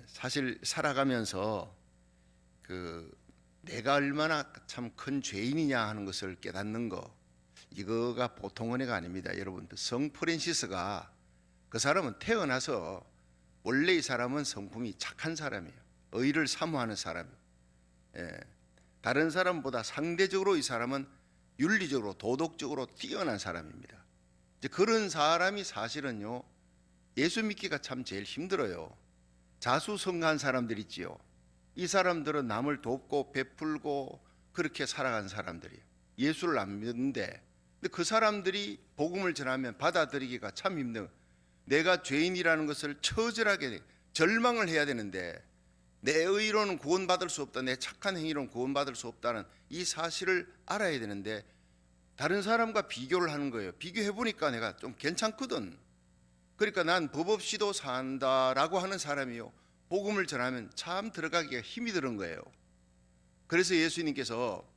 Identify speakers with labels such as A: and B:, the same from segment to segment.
A: 사실 살아가면서 내가 얼마나 참 큰 죄인이냐 하는 것을 깨닫는 거, 이거가 보통 은혜가 아닙니다. 여러분들, 성 프란시스가, 그 사람은 태어나서 원래 이 사람은 성품이 착한 사람이에요. 의를 사모하는 사람이에요. 다른 사람보다 상대적으로 이 사람은 윤리적으로 도덕적으로 뛰어난 사람입니다. 이제 그런 사람이 사실은요, 예수 믿기가 참 제일 힘들어요. 자수성가한 사람들 있지요. 이 사람들은 남을 돕고 베풀고 그렇게 살아간 사람들이에요. 예수를 안 믿는데, 근데 그 사람들이 복음을 전하면 받아들이기가 참 힘든, 내가 죄인이라는 것을 처절하게 절망을 해야 되는데, 내 의로는 구원받을 수 없다, 내 착한 행위로는 구원받을 수 없다는 이 사실을 알아야 되는데, 다른 사람과 비교를 하는 거예요. 비교해 보니까 내가 좀 괜찮거든. 그러니까 난 법 없이도 산다라고 하는 사람이요, 복음을 전하면 참 들어가기가 힘이 드는 거예요. 그래서 예수님께서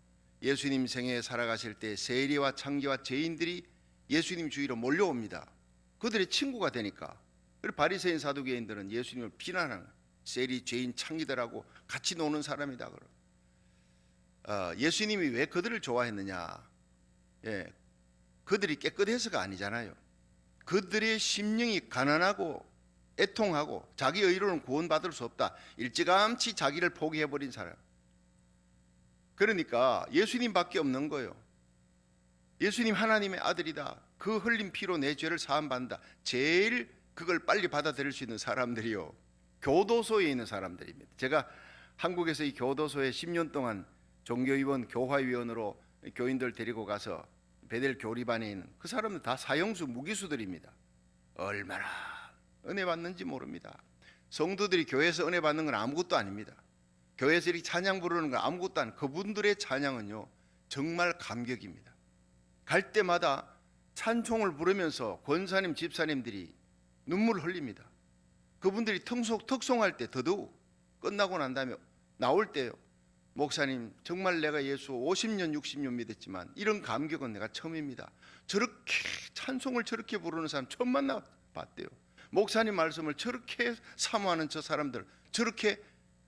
A: 예수님 생에 살아가실 때 세리와 창기와 죄인들이 예수님 주위로 몰려옵니다. 그들의 친구가 되니까. 그리고 바리새인 사두개인들은 예수님을 비난하는, 세리, 죄인, 창기들하고 같이 노는 사람이다. 예수님이 왜 그들을 좋아했느냐? 그들이 깨끗해서가 아니잖아요. 그들의 심령이 가난하고 애통하고 자기 의로는 구원받을 수 없다, 일찌감치 자기를 포기해버린 사람. 그러니까 예수님밖에 없는 거예요. 예수님 하나님의 아들이다, 그 흘린 피로 내 죄를 사함받는다, 제일 그걸 빨리 받아들일 수 있는 사람들이요, 교도소에 있는 사람들입니다. 제가 한국에서 이 교도소에 10년 동안 종교위원, 교화위원으로 교인들 데리고 가서 베델 교리반에 있는 그 사람들 다 사형수, 무기수들입니다. 얼마나 은혜 받는지 모릅니다. 성도들이 교회에서 은혜 받는 건 아무것도 아닙니다. 교회에서 이렇게 찬양 부르는 건 아무것도 아니에요. 그분들의 찬양은요, 정말 감격입니다. 갈 때마다 찬송을 부르면서 권사님, 집사님들이 눈물을 흘립니다. 그분들이 특송할 때 더더욱, 끝나고 난 다음에 나올 때요, 목사님 정말 내가 예수 50년 60년 믿었지만 이런 감격은 내가 처음입니다. 저렇게 찬송을 저렇게 부르는 사람 처음 만나봤대요. 목사님 말씀을 저렇게 사모하는 저 사람들, 저렇게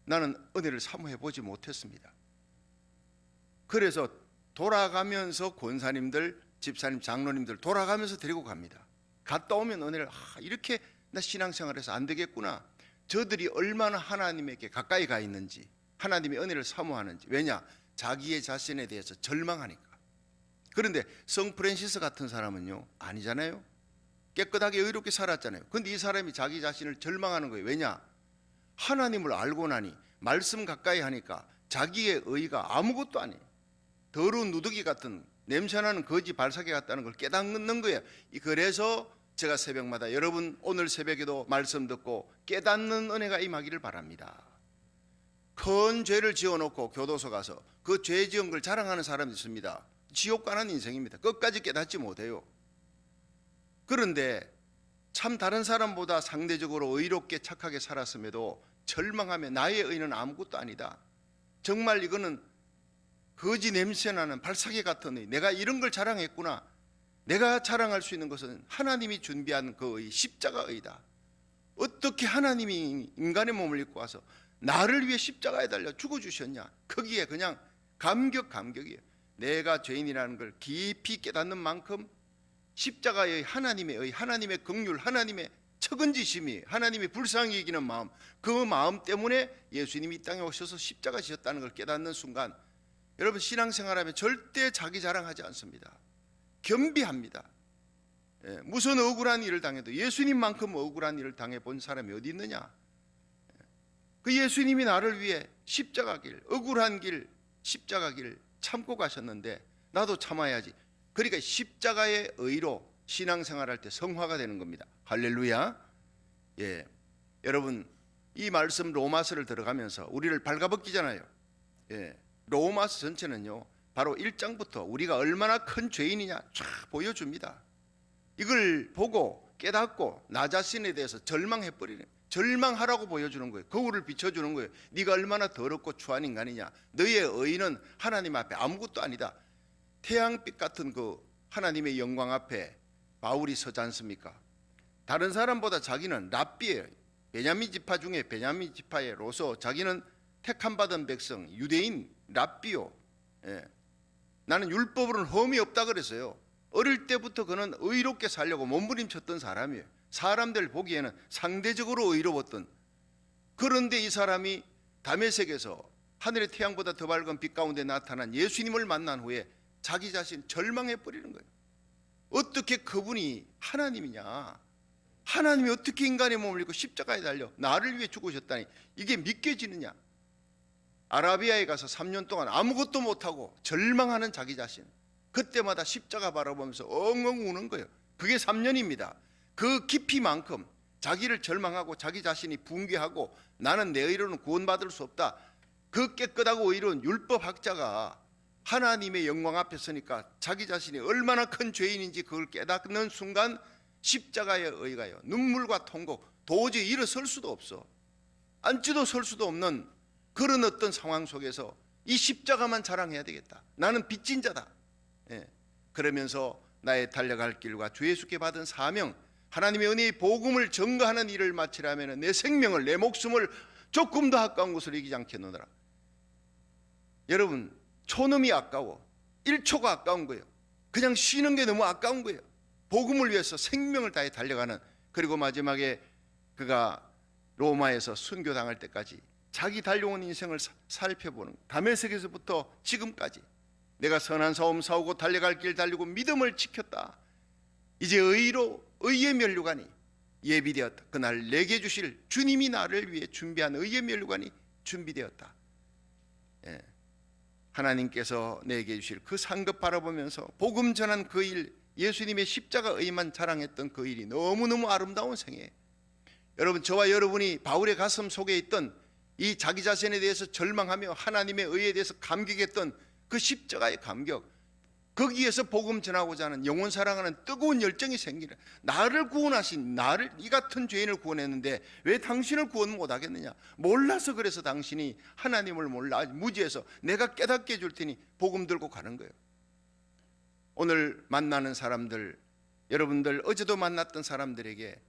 A: 나는 은혜를 사모해 보지 못했습니다. 그래서 돌아가면서 권사님들, 집사님, 장로님들 돌아가면서 데리고 갑니다. 갔다 오면 은혜를, 이렇게 나 신앙생활에서 안 되겠구나. 저들이 얼마나 하나님에게 가까이 가 있는지, 하나님의 은혜를 사모하는지. 왜냐? 자기의 자신에 대해서 절망하니까. 그런데 성 프란시스 같은 사람은요, 아니잖아요. 깨끗하게 의롭게 살았잖아요. 그런데 이 사람이 자기 자신을 절망하는 거예요. 왜냐? 하나님을 알고 나니, 말씀 가까이 하니까 자기의 의가 아무것도 아니에요. 더러운 누더기 같은, 냄새나는 거지 발사계 같다는 걸 깨닫는 거예요. 그래서 제가 새벽마다, 여러분 오늘 새벽에도 말씀 듣고 깨닫는 은혜가 임하기를 바랍니다. 큰 죄를 지어놓고 교도소 가서 그 죄 지은 걸 자랑하는 사람이 있습니다. 지옥 가는 인생입니다. 끝까지 깨닫지 못해요. 그런데 참 다른 사람보다 상대적으로 의롭게 착하게 살았음에도 절망하며 나의 의는 아무것도 아니다, 정말 이거는 거지 냄새나는 발사계 같은 의, 내가 이런 걸 자랑했구나. 내가 자랑할 수 있는 것은 하나님이 준비한 그 의, 십자가의다. 어떻게 하나님이 인간의 몸을 입고 와서 나를 위해 십자가에 달려 죽어주셨냐. 거기에 그냥 감격이에요. 내가 죄인이라는 걸 깊이 깨닫는 만큼 십자가의 하나님의 의, 하나님의 긍휼, 하나님의 책은지심이, 하나님의 불쌍히 여기는 마음, 그 마음 때문에 예수님이 이 땅에 오셔서 십자가 지셨다는 걸 깨닫는 순간, 여러분 신앙생활하면 절대 자기 자랑하지 않습니다. 겸비합니다. 무슨 억울한 일을 당해도 예수님만큼 억울한 일을 당해본 사람이 어디 있느냐. 그 예수님이 나를 위해 십자가 길, 억울한 길, 십자가 길 참고 가셨는데 나도 참아야지. 그러니까 십자가의 의로 신앙생활할 때 성화가 되는 겁니다. 할렐루야. 여러분 이 말씀 로마서를 들어가면서 우리를 발가벗기잖아요. 로마서 전체는요, 바로 1장부터 우리가 얼마나 큰 죄인이냐 쫙 보여줍니다. 이걸 보고 깨닫고 나 자신에 대해서 절망해버리는, 절망하라고 보여주는 거예요. 거울을 비춰주는 거예요. 네가 얼마나 더럽고 추한 인간이냐. 너의 의는 하나님 앞에 아무것도 아니다. 태양빛 같은 그 하나님의 영광 앞에 바울이 서지 않습니까? 다른 사람보다 자기는 랍비예요. 베냐민 지파 중에 베냐민 지파로서 자기는 택함 받은 백성, 유대인 랍비요. 예. 나는 율법으로는 흠이 없다 그랬어요. 어릴 때부터 그는 의롭게 살려고 몸부림쳤던 사람이에요. 사람들 보기에는 상대적으로 의로웠던. 그런데 이 사람이 다메섹에서 하늘의 태양보다 더 밝은 빛 가운데 나타난 예수님을 만난 후에 자기 자신 절망해 버리는 거예요. 어떻게 그분이 하나님이냐? 하나님이 어떻게 인간의 몸을 입고 십자가에 달려 나를 위해 죽으셨다니 이게 믿겨지느냐? 아라비아에 가서 3년 동안 아무것도 못하고 절망하는 자기 자신, 그때마다 십자가 바라보면서 엉엉 우는 거예요. 그게 3년입니다. 그 깊이만큼 자기를 절망하고 자기 자신이 붕괴하고 나는 내 의로는 구원받을 수 없다. 그 깨끗하고 의로운 율법학자가 하나님의 영광 앞에 서니까 자기 자신이 얼마나 큰 죄인인지 그걸 깨닫는 순간 십자가의 의가요, 눈물과 통곡, 도저히 일어설 수도 없어, 앉지도 설 수도 없는 그런 어떤 상황 속에서 이 십자가만 자랑해야 되겠다. 나는 빚진 자다. 예. 그러면서 나의 달려갈 길과 주 예수께 받은 사명, 하나님의 은혜의 복음을 증거하는 일을 마치려면 내 생명을, 내 목숨을 조금 더 아까운 것을 이기지 않겠노라. 여러분, 초놈이 아까워. 1초가 아까운 거예요. 그냥 쉬는 게 너무 아까운 거예요. 복음을 위해서 생명을 다해 달려가는, 그리고 마지막에 그가 로마에서 순교당할 때까지 자기 달려온 인생을 살펴보는, 다메섹에서부터 지금까지 내가 선한 싸움 싸우고 달려갈 길 달리고 믿음을 지켰다. 이제 의의 면류관이 예비되었다. 그날 내게 주실 주님이 나를 위해 준비한 의의 면류관이 준비되었다. 예. 하나님께서 내게 주실 그 상급 바라보면서 복음 전한 그 일, 예수님의 십자가 의만 자랑했던 그 일이 너무너무 아름다운 생애. 여러분, 저와 여러분이 바울의 가슴 속에 있던 이 자기 자신에 대해서 절망하며 하나님의 의에 대해서 감격했던 그 십자가의 감격, 거기에서 복음 전하고자 하는 영혼 사랑하는 뜨거운 열정이 생기는, 나를 구원하신, 나를 이 같은 죄인을 구원했는데 왜 당신을 구원 못하겠느냐? 몰라서 그래서 당신이 하나님을 몰라 무지해서 내가 깨닫게 해줄 테니 복음 들고 가는 거예요. 오늘 만나는 사람들, 여러분들 어제도 만났던 사람들에게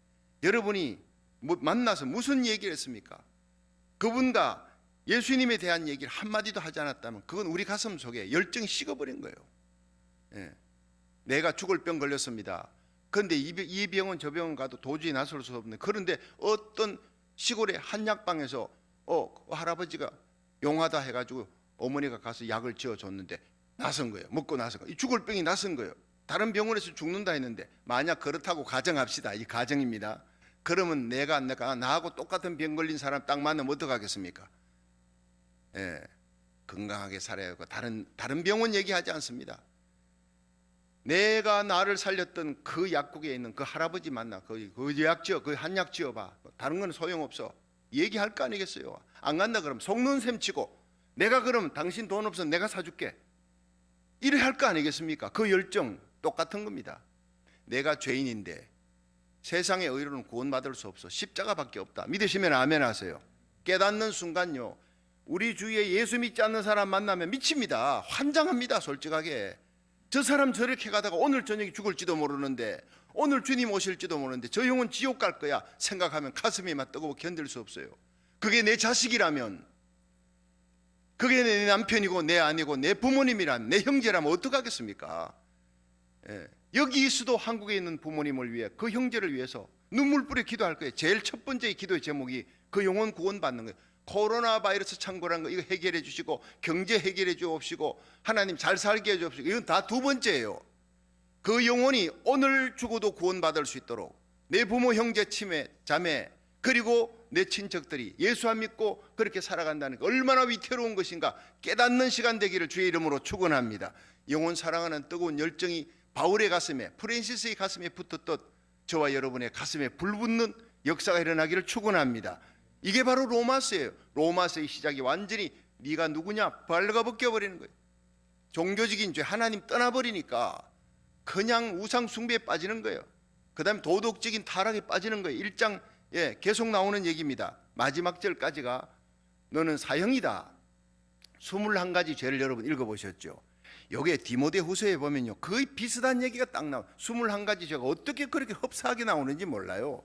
A: 여러분이 만나서 무슨 얘기를 했습니까? 그분과 예수님에 대한 얘기를 한마디도 하지 않았다면 그건 우리 가슴 속에 열정이 식어버린 거예요. 예. 내가 죽을 병 걸렸습니다. 그런데 이 병원 저 병원 가도 도저히 나설 수 없는, 그런데 어떤 시골의 한약방에서 할아버지가 용하다 해가지고 어머니가 가서 약을 지어줬는데 나선 거예요. 먹고 나선 거예요. 죽을 병이 나선 거예요. 다른 병원에서 죽는다 했는데, 만약 그렇다고 가정합시다. 이 가정입니다. 그러면 내가 나하고 똑같은 병 걸린 사람 딱 만나면 어떡하겠습니까? 예, 건강하게 살아야 하고 다른 병원 얘기하지 않습니다. 내가 나를 살렸던 그 약국에 있는 그 할아버지 만나 그 약 지어, 그 한약 지어봐. 다른 건 소용없어. 얘기할 거 아니겠어요? 안 간다 그러면 속는 셈 치고, 내가 그러면 당신 돈 없어 내가 사줄게, 이래 할 거 아니겠습니까? 그 열정 똑같은 겁니다. 내가 죄인인데 세상의 의로는 구원받을 수 없어. 십자가밖에 없다. 믿으시면 아멘 하세요. 깨닫는 순간요, 우리 주위에 예수 믿지 않는 사람 만나면 미칩니다. 환장합니다. 솔직하게. 저 사람 저렇게 가다가 오늘 저녁에 죽을지도 모르는데, 오늘 주님 오실지도 모르는데 저 영혼 지옥 갈 거야 생각하면 가슴이 막 뜨거워 견딜 수 없어요. 그게 내 자식이라면, 그게 내 남편이고 내 아내고 내 부모님이라면, 내 형제라면 어떡하겠습니까? 예. 여기 있어도 한국에 있는 부모님을 위해, 그 형제를 위해서 눈물 뿌려 기도할 거예요. 제일 첫 번째 기도의 제목이 그 영혼 구원 받는 거예요. 코로나 바이러스 창궐한 거 이거 해결해 주시고, 경제 해결해 주옵시고, 하나님 잘 살게 해 주옵시고, 이건 다 두 번째예요. 그 영혼이 오늘 죽어도 구원받을 수 있도록 내 부모, 형제, 치매, 자매, 그리고 내 친척들이 예수 안 믿고 그렇게 살아간다는 게 얼마나 위태로운 것인가 깨닫는 시간 되기를 주의 이름으로 축원합니다. 영혼 사랑하는 뜨거운 열정이 바울의 가슴에, 프란시스의 가슴에 붙었듯 저와 여러분의 가슴에 불붙는 역사가 일어나기를 축원합니다. 이게 바로 로마서예요. 로마서의 시작이 완전히 네가 누구냐 발가벗겨버리는 거예요. 종교적인 죄, 하나님 떠나버리니까 그냥 우상 숭배에 빠지는 거예요. 그 다음에 도덕적인 타락에 빠지는 거예요. 1장 계속 나오는 얘기입니다. 마지막 절까지가 너는 사형이다. 21가지 죄를 여러분 읽어보셨죠? 여기에 디모데후서에 보면요, 거의 비슷한 얘기가 딱 나와요. 21가지 죄가 어떻게 그렇게 흡사하게 나오는지 몰라요.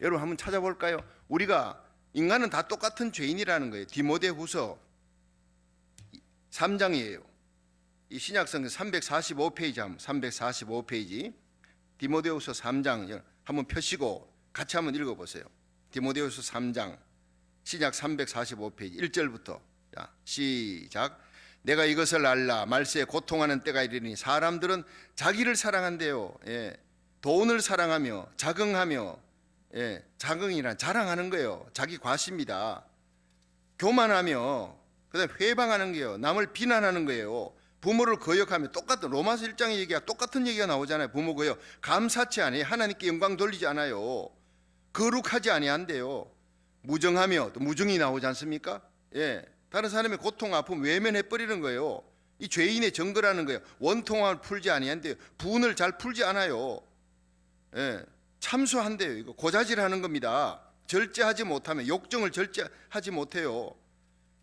A: 여러분 한번 찾아볼까요? 우리가 인간은 다 똑같은 죄인이라는 거예요. 디모데후서 3장이에요. 이 신약성경 345페이지 한번 345페이지 디모데후서 3장 한번 펴시고 같이 한번 읽어보세요. 디모데후서 3장 신약 345페이지 1절부터 자, 시작. 내가 이것을 알라 말세에 고통하는 때가 이르니 사람들은 자기를 사랑한대요. 예, 돈을 사랑하며 자긍하며 예, 자긍이란 자랑하는 거예요. 자기 과시입니다. 교만하며 그다음에 회방하는 거예요. 남을 비난하는 거예요. 부모를 거역하며 똑같은 로마서 1장의 얘기가 똑같은 얘기가 나오잖아요. 부모 거역 감사치 아니에요. 하나님께 영광 돌리지 않아요. 거룩하지 아니한대요. 무정하며 또 무정이 나오지 않습니까? 예, 다른 사람의 고통 아픔 외면해 버리는 거예요. 이 죄인의 정거라는 거예요. 원통함을 풀지 아니한대요. 분을 잘 풀지 않아요. 예, 참수한대요. 이거 고자질하는 겁니다. 절제하지 못하면 욕정을 절제하지 못해요.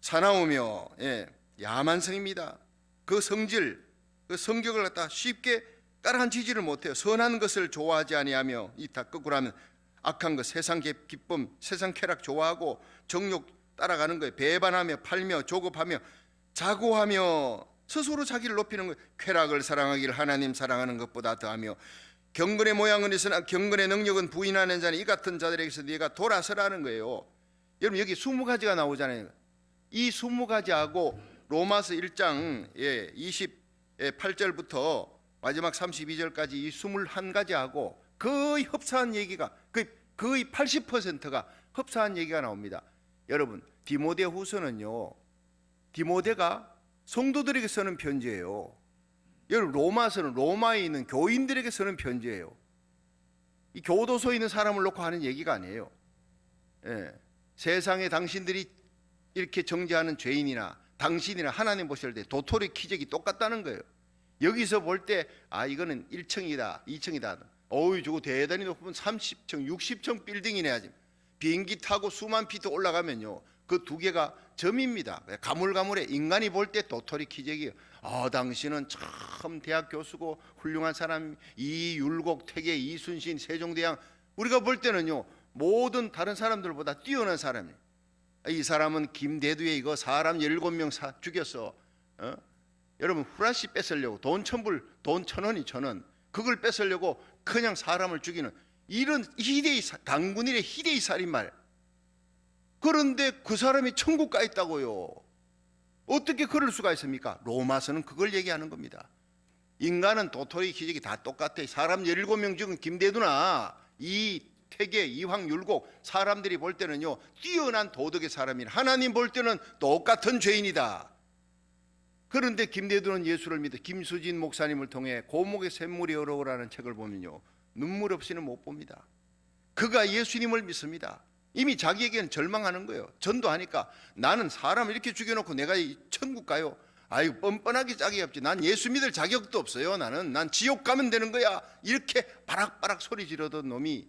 A: 사나우며 예, 야만성입니다. 그 성질, 그 성격을 갖다 쉽게 따라앉히지를 못해요. 선한 것을 좋아하지 아니하며 이 다 거꾸로 하면 악한 것, 세상 기쁨, 세상 쾌락 좋아하고 정욕 따라가는 거예요. 배반하며 팔며 조급하며 자고하며 스스로 자기를 높이는 거예요. 쾌락을 사랑하기를 하나님 사랑하는 것보다 더하며 경건의 모양은 있으나 경건의 능력은 부인하는 자는 이 같은 자들에게서 네가 돌아서라는 거예요. 여러분 여기 20가지가 나오잖아요. 이 20가지하고 로마서 1장 28절부터 마지막 32절까지 이 21가지하고 거의 흡사한 얘기가 거의 80%가 흡사한 얘기가 나옵니다. 여러분 디모데후서는요, 디모데가 성도들에게 쓰는 편지예요. 여러분 로마서는 로마에 있는 교인들에게 쓰는 편지예요. 이 교도소에 있는 사람을 놓고 하는 얘기가 아니에요. 예, 세상에 당신들이 이렇게 정죄하는 죄인이나 당신이나 하나님 보실 때 도토리 키재기 똑같다는 거예요. 여기서 볼 때 아 이거는 1층이다 2층이다 어우 저거 대단히 높으면 30층 60층 빌딩이네 하지. 비행기 타고 수만 피트 올라가면요 그 두 개가 점입니다. 가물가물해. 인간이 볼 때 도토리 키재기예요. 아 당신은 참 대학 교수고 훌륭한 사람 이율곡 태계 이순신 세종대왕 우리가 볼 때는요 모든 다른 사람들보다 뛰어난 사람이에요. 이 사람은 김대두에 이거 사람 17명 죽였어. 여러분 후라시 뺏으려고 돈 1000불 돈 1000원이 1000원 그걸 뺏으려고 그냥 사람을 죽이는 이런 희대의 당군일의 희대의 살인말. 그런데 그 사람이 천국 가 있다고요. 어떻게 그럴 수가 있습니까? 로마서는 그걸 얘기하는 겁니다. 인간은 도토리 기적이 다 똑같아. 사람 17명 죽은 김대두나 이 태계 이황율곡 사람들이 볼 때는요 뛰어난 도덕의 사람이라 하나님 볼 때는 똑같은 죄인이다. 그런데 김대두는 예수를 믿어 김수진 목사님을 통해 고목의 샘물이 어려우라는 책을 보면요 눈물 없이는 못 봅니다. 그가 예수님을 믿습니다. 이미 자기에게는 절망하는 거예요. 전도하니까 나는 사람을 이렇게 죽여놓고 내가 천국 가요? 아유 뻔뻔하게 짝이 없지. 난 예수 믿을 자격도 없어요. 난 지옥 가면 되는 거야. 이렇게 바락바락 소리 지르던 놈이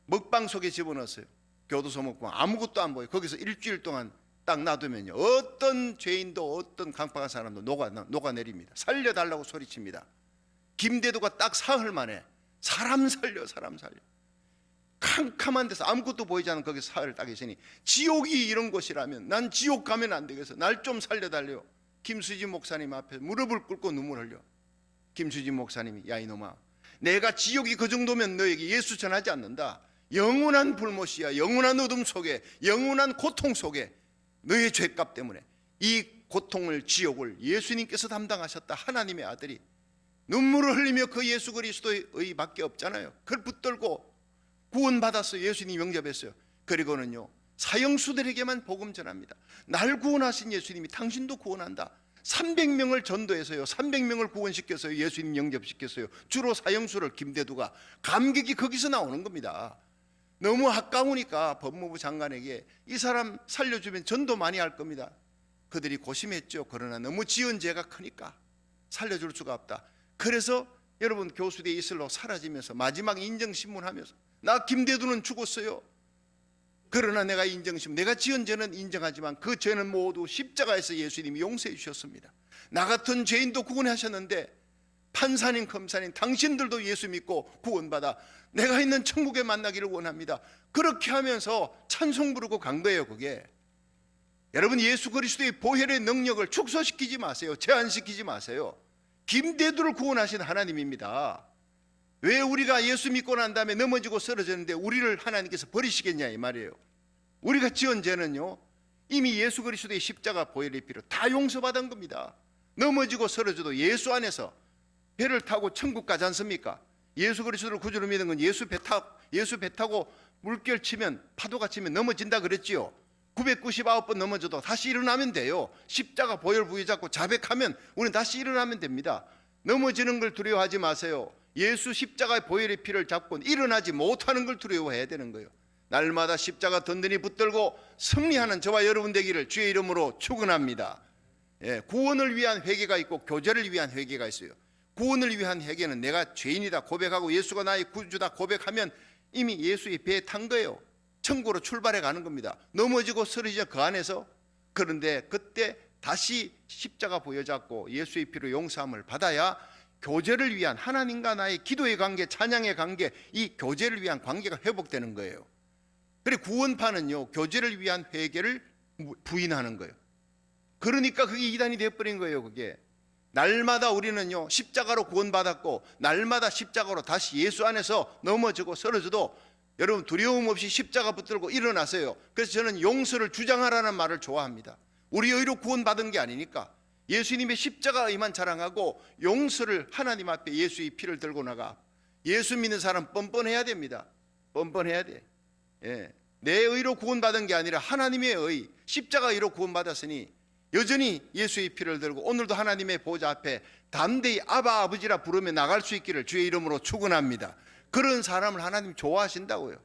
A: 먹방 속에 집어넣었어요. 교도소 먹방 아무것도 안 보여요. 거기서 일주일 동안 딱 놔두면요 어떤 죄인도 어떤 강팍한 사람도 녹아내립니다. 살려달라고 소리칩니다. 김대두가 딱 사흘 만에 사람 살려 캄캄한 데서 아무것도 보이지 않는 거기서 사흘을 딱 있으니 지옥이 이런 곳이라면 난 지옥 가면 안 되겠어. 날 좀 살려달래요. 김수진 목사님 앞에 무릎을 꿇고 눈물 흘려. 김수진 목사님이 야 이놈아 내가 지옥이 그 정도면 너에게 예수 전하지 않는다. 영원한 불못이야. 영원한 어둠 속에 영원한 고통 속에 너의 죄값 때문에 이 고통을 지옥을 예수님께서 담당하셨다. 하나님의 아들이 눈물을 흘리며 그 예수 그리스도의 의밖에 없잖아요. 그걸 붙들고 구원받았어요. 예수님 영접했어요. 그리고는요 사형수들에게만 복음 전합니다. 날 구원하신 예수님이 당신도 구원한다. 300명을 전도해서요 300명을 구원시켰어요. 예수님 영접시켰어요. 주로 사형수를 김대두가 감격이 거기서 나오는 겁니다. 너무 아까우니까 법무부 장관에게 이 사람 살려주면 전도 많이 할 겁니다. 그들이 고심했죠. 그러나 너무 지은 죄가 크니까 살려줄 수가 없다. 그래서 여러분 교수대 이슬로 사라지면서 마지막 인정신문하면서 나 김대두는 죽었어요. 그러나 내가 내가 지은 죄는 인정하지만 그 죄는 모두 십자가에서 예수님이 용서해 주셨습니다. 나 같은 죄인도 구원하셨는데 판사님 검사님 당신들도 예수 믿고 구원받아 내가 있는 천국에 만나기를 원합니다. 그렇게 하면서 찬송 부르고 간 거예요. 그게 여러분, 예수 그리스도의 보혈의 능력을 축소시키지 마세요. 제한시키지 마세요. 김대두를 구원하신 하나님입니다. 왜 우리가 예수 믿고 난 다음에 넘어지고 쓰러졌는데 우리를 하나님께서 버리시겠냐 이 말이에요. 우리가 지은 죄는요 이미 예수 그리스도의 십자가 보혈의 피로 다 용서받은 겁니다. 넘어지고 쓰러져도 예수 안에서 배를 타고 천국 가지 않습니까? 예수 그리스도를 구주로 믿는 건 예수 배 타고 물결 치면 파도가 치면 넘어진다 그랬지요. 999번 넘어져도 다시 일어나면 돼요. 십자가 보혈 부위 잡고 자백하면 우리는 다시 일어나면 됩니다. 넘어지는 걸 두려워하지 마세요. 예수 십자가의 보혈의 피를 잡고 일어나지 못하는 걸 두려워해야 되는 거예요. 날마다 십자가 든든히 붙들고 승리하는 저와 여러분 되기를 주의 이름으로 축원합니다. 구원을 위한 회개가 있고 교제를 위한 회개가 있어요. 구원을 위한 회개는 내가 죄인이다 고백하고 예수가 나의 구주다 고백하면 이미 예수의 배에 탄 거예요. 천국으로 출발해 가는 겁니다. 넘어지고 쓰러지죠 그 안에서. 그런데 그때 다시 십자가 보여잡고 예수의 피로 용서함을 받아야 교제를 위한 하나님과 나의 기도의 관계, 찬양의 관계, 이 교제를 위한 관계가 회복되는 거예요. 그래 구원파는요 교제를 위한 회개를 부인하는 거예요. 그러니까 그게 이단이 되어버린 거예요. 그게 날마다 우리는요 십자가로 구원받았고 날마다 십자가로 다시 예수 안에서 넘어지고 쓰러져도 여러분 두려움 없이 십자가 붙들고 일어나세요. 그래서 저는 용서를 주장하라는 말을 좋아합니다. 우리 의로 구원받은 게 아니니까 예수님의 십자가 의만 자랑하고 용서를 하나님 앞에 예수의 피를 들고 나가. 예수 믿는 사람 뻔뻔해야 됩니다. 뻔뻔해야 돼. 내 의로 구원받은 게 아니라 하나님의 의, 십자가 의로 구원받았으니 여전히 예수의 피를 들고 오늘도 하나님의 보좌 앞에 담대히 아바 아버지라 부르며 나갈 수 있기를 주의 이름으로 축원합니다. 그런 사람을 하나님 좋아하신다고요.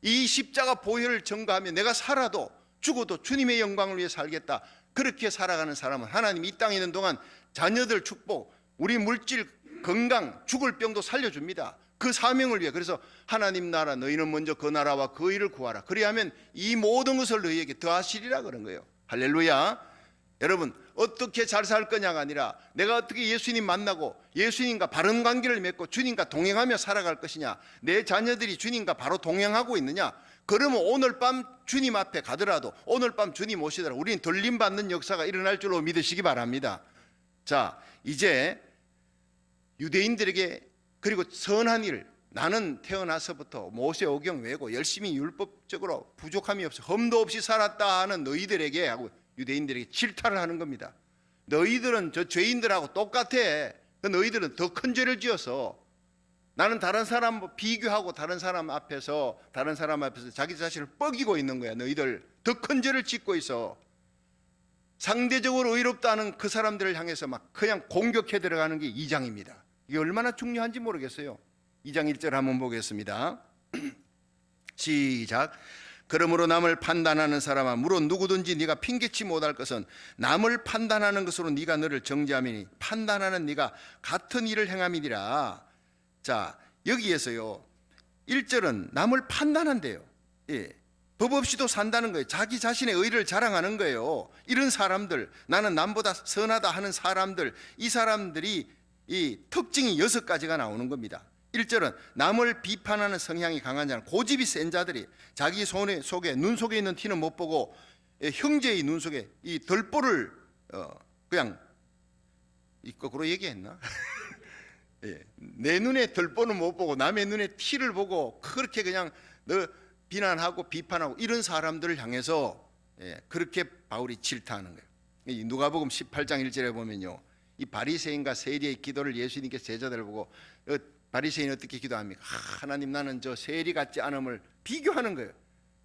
A: 이 십자가 보혈을 전가하며 내가 살아도 죽어도 주님의 영광을 위해 살겠다. 그렇게 살아가는 사람은 하나님 이 땅에 있는 동안 자녀들 축복, 우리 물질 건강, 죽을 병도 살려줍니다. 그 사명을 위해. 그래서 하나님 나라 너희는 먼저 그 나라와 그 의를 구하라. 그리하면 이 모든 것을 너희에게 더하시리라 그런 거예요. 할렐루야. 여러분 어떻게 잘 살 거냐가 아니라 내가 어떻게 예수님 만나고 예수님과 바른 관계를 맺고 주님과 동행하며 살아갈 것이냐. 내 자녀들이 주님과 바로 동행하고 있느냐. 그러면 오늘 밤 주님 앞에 가더라도 오늘 밤 주님 오시더라도 우리는 돌림받는 역사가 일어날 줄로 믿으시기 바랍니다. 자, 이제 유대인들에게 그리고 선한 일, 나는 태어나서부터 모세오경 외고 열심히 율법적으로 부족함이 없어 흠도 없이 살았다 하는 너희들에게 하고 유대인들에게 질타를 하는 겁니다. 너희들은 저 죄인들하고 똑같아. 너희들은 더 큰 죄를 지어서 나는 다른 사람 비교하고 다른 사람 앞에서 자기 자신을 뻐기고 있는 거야. 너희들 더 큰 죄를 짓고 있어. 상대적으로 의롭다는 그 사람들을 향해서 막 그냥 공격해 들어가는 게 2장입니다. 이게 얼마나 중요한지 모르겠어요. 2장 1절 한번 보겠습니다. 시작. 그러므로 남을 판단하는 사람아 물론 누구든지 네가 핑계치 못할 것은 남을 판단하는 것으로 네가 너를 정죄함이니 판단하는 네가 같은 일을 행함이니라. 자, 여기에서요 1절은 남을 판단한대요. 법 없이도 산다는 거예요. 자기 자신의 의를 자랑하는 거예요. 이런 사람들, 나는 남보다 선하다 하는 사람들, 이 사람들이 이 특징이 6가지가 나오는 겁니다. 1절은 남을 비판하는 성향이 강한 자는 고집이 센 자들이 자기 눈 속에 있는 티는 못 보고 형제의 눈 속에 이 덜보를 그냥 거꾸로 얘기했나? 내 눈에 덜보는 못 보고 남의 눈에 티를 보고 그렇게 그냥 비난하고 비판하고 이런 사람들을 향해서 그렇게 바울이 질타하는 거예요. 누가복음 18장 1절에 보면요, 이 바리새인과 세리의 기도를 예수님께서 제자들을 보고 바리새인이 어떻게 기도합니까? 하나님 나는 저 세리 같지 않음을 비교하는 거예요.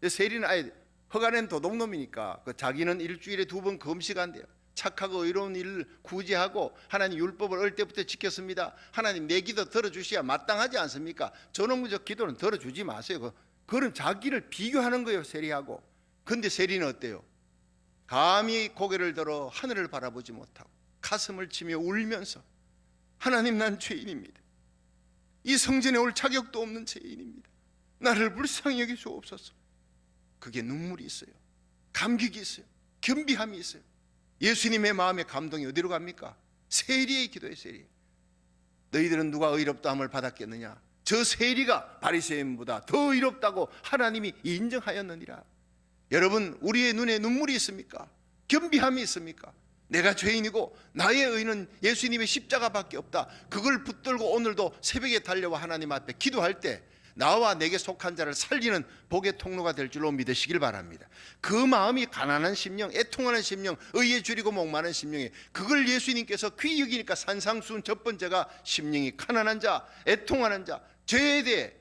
A: 세리는 아예 허가낸 도둑놈이니까 자기는 일주일에 2번 금식한대요. 착하고 의로운 일을 구제하고 하나님 율법을 어릴 때부터 지켰습니다. 하나님 내 기도 들어주셔야 마땅하지 않습니까? 저놈의 저 기도는 들어주지 마세요. 그건 자기를 비교하는 거예요, 세리하고. 근데 세리는 어때요? 감히 고개를 들어 하늘을 바라보지 못하고 가슴을 치며 울면서 하나님 난 죄인입니다. 이 성전에 올 자격도 없는 죄인입니다. 나를 불쌍히 여겨 주옵소서. 그게 눈물이 있어요. 감격이 있어요. 겸비함이 있어요. 예수님의 마음의 감동이 어디로 갑니까? 세리의 기도에 세리. 너희들은 누가 의롭다함을 받았겠느냐? 저 세리가 바리새인보다 더 의롭다고 하나님이 인정하였느니라. 여러분, 우리의 눈에 눈물이 있습니까? 겸비함이 있습니까? 내가 죄인이고 나의 의는 예수님의 십자가밖에 없다. 그걸 붙들고 오늘도 새벽에 달려와 하나님 앞에 기도할 때 나와 내게 속한 자를 살리는 복의 통로가 될 줄로 믿으시길 바랍니다. 그 마음이 가난한 심령, 애통하는 심령, 의에 줄이고 목마른 심령이, 그걸 예수님께서 귀히 여기니까 산상수훈 첫 번째가 심령이 가난한 자, 애통하는 자, 죄에 대해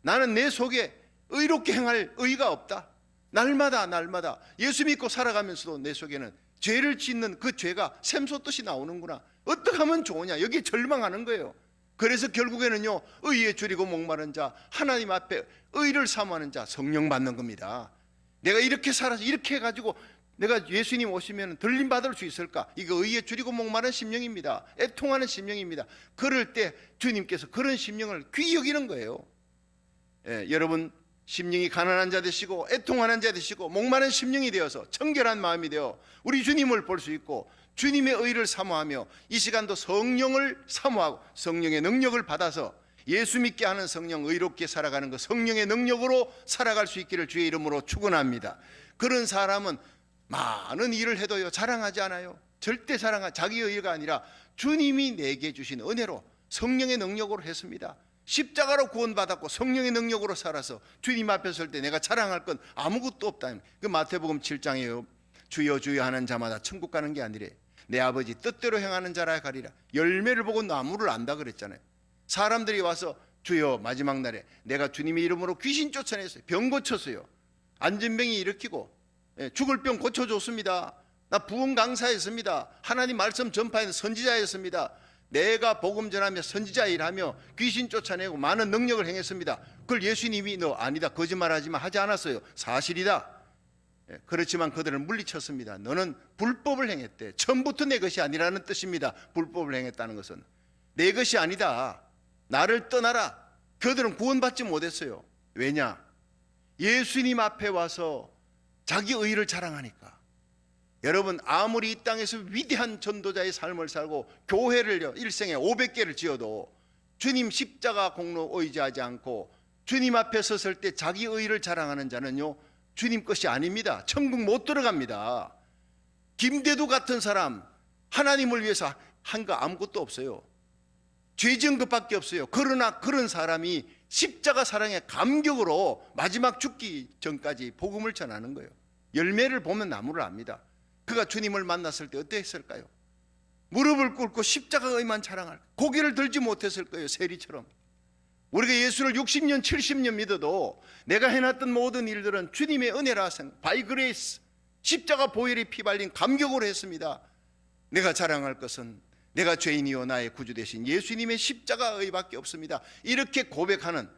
A: 나는 내 속에 의롭게 행할 의가 없다. 날마다 예수 믿고 살아가면서도 내 속에는 죄를 짓는 그 죄가 샘솟듯이 나오는구나. 어떻게 하면 좋으냐, 여기에 절망하는 거예요. 그래서 결국에는요, 의에 줄이고 목마른 자, 하나님 앞에 의를 사모하는 자, 성령 받는 겁니다. 내가 이렇게 살아서 이렇게 해가지고 내가 예수님 오시면 들림 받을 수 있을까? 이거 의에 줄이고 목마른 심령입니다. 애통하는 심령입니다. 그럴 때 주님께서 그런 심령을 귀히 여기는 거예요. 여러분, 심령이 가난한 자 되시고 애통하는 자 되시고 목마른 심령이 되어서 청결한 마음이 되어 우리 주님을 볼 수 있고 주님의 의를 사모하며 이 시간도 성령을 사모하고 성령의 능력을 받아서 예수 믿게 하는 성령, 의롭게 살아가는 그 성령의 능력으로 살아갈 수 있기를 주의 이름으로 축원합니다. 그런 사람은 많은 일을 해도요 자랑하지 않아요. 절대 자기 의가 아니라 주님이 내게 주신 은혜로 성령의 능력으로 했습니다. 십자가로 구원받았고 성령의 능력으로 살아서 주님 앞에 설 때 내가 자랑할 건 아무것도 없다. 그 마태복음 7장에요. 주여 주여 하는 자마다 천국 가는 게 아니래. 내 아버지 뜻대로 행하는 자라 가리라. 열매를 보고 나무를 안다 그랬잖아요. 사람들이 와서 주여, 마지막 날에 내가 주님의 이름으로 귀신 쫓아냈어요. 병 고쳤어요. 안진병이 일으키고 죽을 병 고쳐줬습니다. 나 부흥 강사였습니다. 하나님 말씀 전파하는 선지자였습니다. 내가 복음 전하며 선지자 일하며 귀신 쫓아내고 많은 능력을 행했습니다. 그걸 예수님이 너 아니다, 거짓말하지 마 하지 않았어요. 사실이다. 그렇지만 그들을 물리쳤습니다. 너는 불법을 행했대. 처음부터 내 것이 아니라는 뜻입니다. 불법을 행했다는 것은 내 것이 아니다, 나를 떠나라. 그들은 구원받지 못했어요. 왜냐? 예수님 앞에 와서 자기 의를 자랑하니까. 여러분, 아무리 이 땅에서 위대한 전도자의 삶을 살고 교회를 일생에 500개를 지어도 주님 십자가 공로 의지하지 않고 주님 앞에 섰을 때 자기 의를 자랑하는 자는요 주님 것이 아닙니다. 천국 못 들어갑니다. 김대두 같은 사람 하나님을 위해서 한 거 아무것도 없어요. 죄 지은 것밖에 없어요. 그러나 그런 사람이 십자가 사랑의 감격으로 마지막 죽기 전까지 복음을 전하는 거예요. 열매를 보면 나무를 압니다. 그가 주님을 만났을 때 어땠을까요? 무릎을 꿇고 십자가 의만 자랑할, 고개를 들지 못했을 거예요. 세리처럼. 우리가 예수를 60년 70년 믿어도 내가 해놨던 모든 일들은 주님의 은혜라 생각, 바이 그레이스, 십자가 보혈이 피발린 감격으로 했습니다. 내가 자랑할 것은 내가 죄인이요 나의 구주 되신 예수님의 십자가 의밖에 없습니다. 이렇게 고백하는,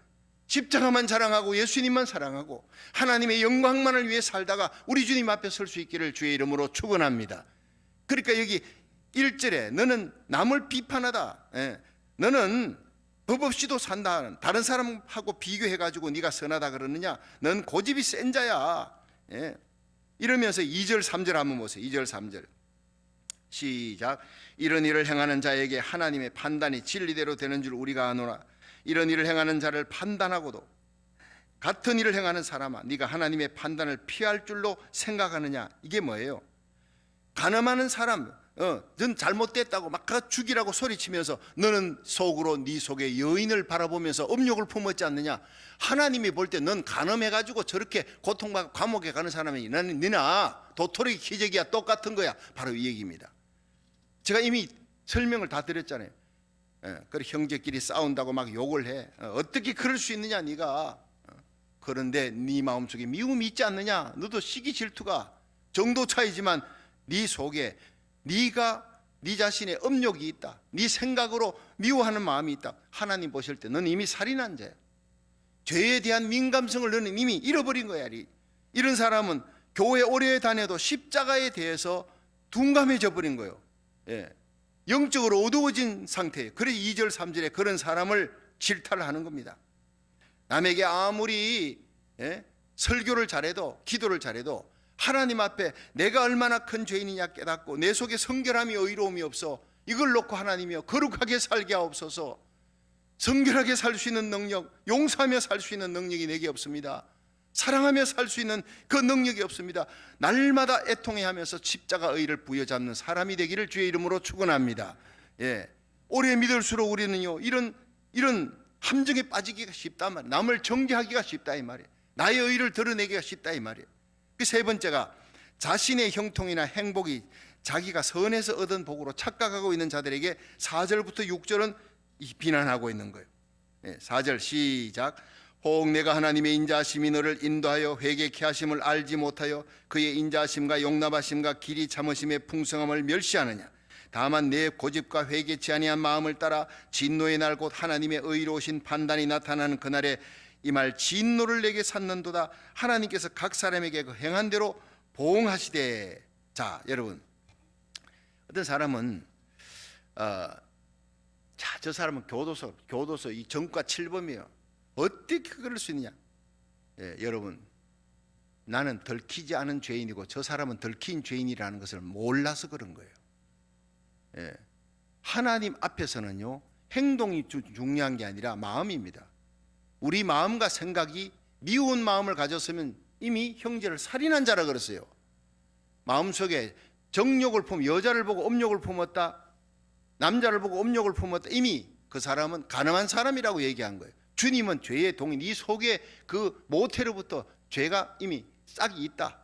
A: 십자가만 자랑하고 예수님만 사랑하고 하나님의 영광만을 위해 살다가 우리 주님 앞에 설 수 있기를 주의 이름으로 축원합니다. 그러니까 여기 1절에 너는 남을 비판하다, 너는 법 없이도 산다, 다른 사람하고 비교해가지고 네가 선하다 그러느냐, 넌 고집이 센 자야. 이러면서 2절 3절 한번 보세요. 2절 3절 시작. 이런 일을 행하는 자에게 하나님의 판단이 진리대로 되는 줄 우리가 아노라. 이런 일을 행하는 자를 판단하고도 같은 일을 행하는 사람아, 네가 하나님의 판단을 피할 줄로 생각하느냐. 이게 뭐예요? 간음하는 사람, 넌 잘못됐다고 막 죽이라고 소리치면서 너는 속으로 네 속에 여인을 바라보면서 음욕을 품었지 않느냐. 하나님이 볼 때 넌 간음해가지고 저렇게 고통받고 감옥에 가는 사람이 나는 너나 도토리 기적이야, 똑같은 거야. 바로 이 얘기입니다. 제가 이미 설명을 다 드렸잖아요. 그래 형제끼리 싸운다고 막 욕을 해. 어떻게 그럴 수 있느냐 네가. 그런데 네 마음속에 미움이 있지 않느냐. 너도 시기 질투가 정도 차이지만 네 속에 네가 네 자신의 음욕이 있다, 네 생각으로 미워하는 마음이 있다. 하나님 보실 때 너는 이미 살인한 자야. 죄에 대한 민감성을 너는 이미 잃어버린 거야. 이런 사람은 교회 오래 다녀도 십자가에 대해서 둔감해져 버린 거예요. 영적으로 어두워진 상태예요. 그래서 2절 3절에 그런 사람을 질타를 하는 겁니다. 남에게 아무리 설교를 잘해도 기도를 잘해도 하나님 앞에 내가 얼마나 큰 죄인이냐 깨닫고 내 속에 성결함이 의로움이 없어 이걸 놓고 하나님이여 거룩하게 살게 하옵소서. 성결하게 살 수 있는 능력, 용서하며 살 수 있는 능력이 내게 없습니다. 사랑하며 살 수 있는 그 능력이 없습니다. 날마다 애통해하면서 십자가 의를 부여잡는 사람이 되기를 주의 이름으로 축원합니다. 예, 오래 믿을수록 우리는요 이런 함정에 빠지기가 쉽단 말이에요. 남을 정죄하기가 쉽다 이 말이에요. 나의 의를 드러내기가 쉽다 이 말이에요. 그 세 번째가 자신의 형통이나 행복이 자기가 선해서 얻은 복으로 착각하고 있는 자들에게 4절부터 6절은 비난하고 있는 거예요. 4절 시작. 혹 내가 하나님의 인자하심이 너를 인도하여 회개케 하심을 알지 못하여 그의 인자하심과 용납하심과 길이 참으심의 풍성함을 멸시하느냐. 다만 내 고집과 회개치 아니한 마음을 따라 진노의 날 곧 하나님의 의로우신 판단이 나타나는 그날에 이 말 진노를 내게 샀는도다. 하나님께서 각 사람에게 그 행한 대로 보응하시되. 자, 여러분, 어떤 사람은 저 사람은 교도소 이 전과 7범이에요. 어떻게 그럴 수 있느냐? 여러분, 나는 들키지 않은 죄인이고 저 사람은 들킨 죄인이라는 것을 몰라서 그런 거예요. 하나님 앞에서는요 행동이 중요한 게 아니라 마음입니다. 우리 마음과 생각이 미운 마음을 가졌으면 이미 형제를 살인한 자라 그랬어요. 마음속에 정욕을 품어 여자를 보고 음욕을 품었다, 남자를 보고 음욕을 품었다, 이미 그 사람은 가늠한 사람이라고 얘기한 거예요. 주님은 죄의 동인, 이 속에 그 모태로부터 죄가 이미 싹이 있다,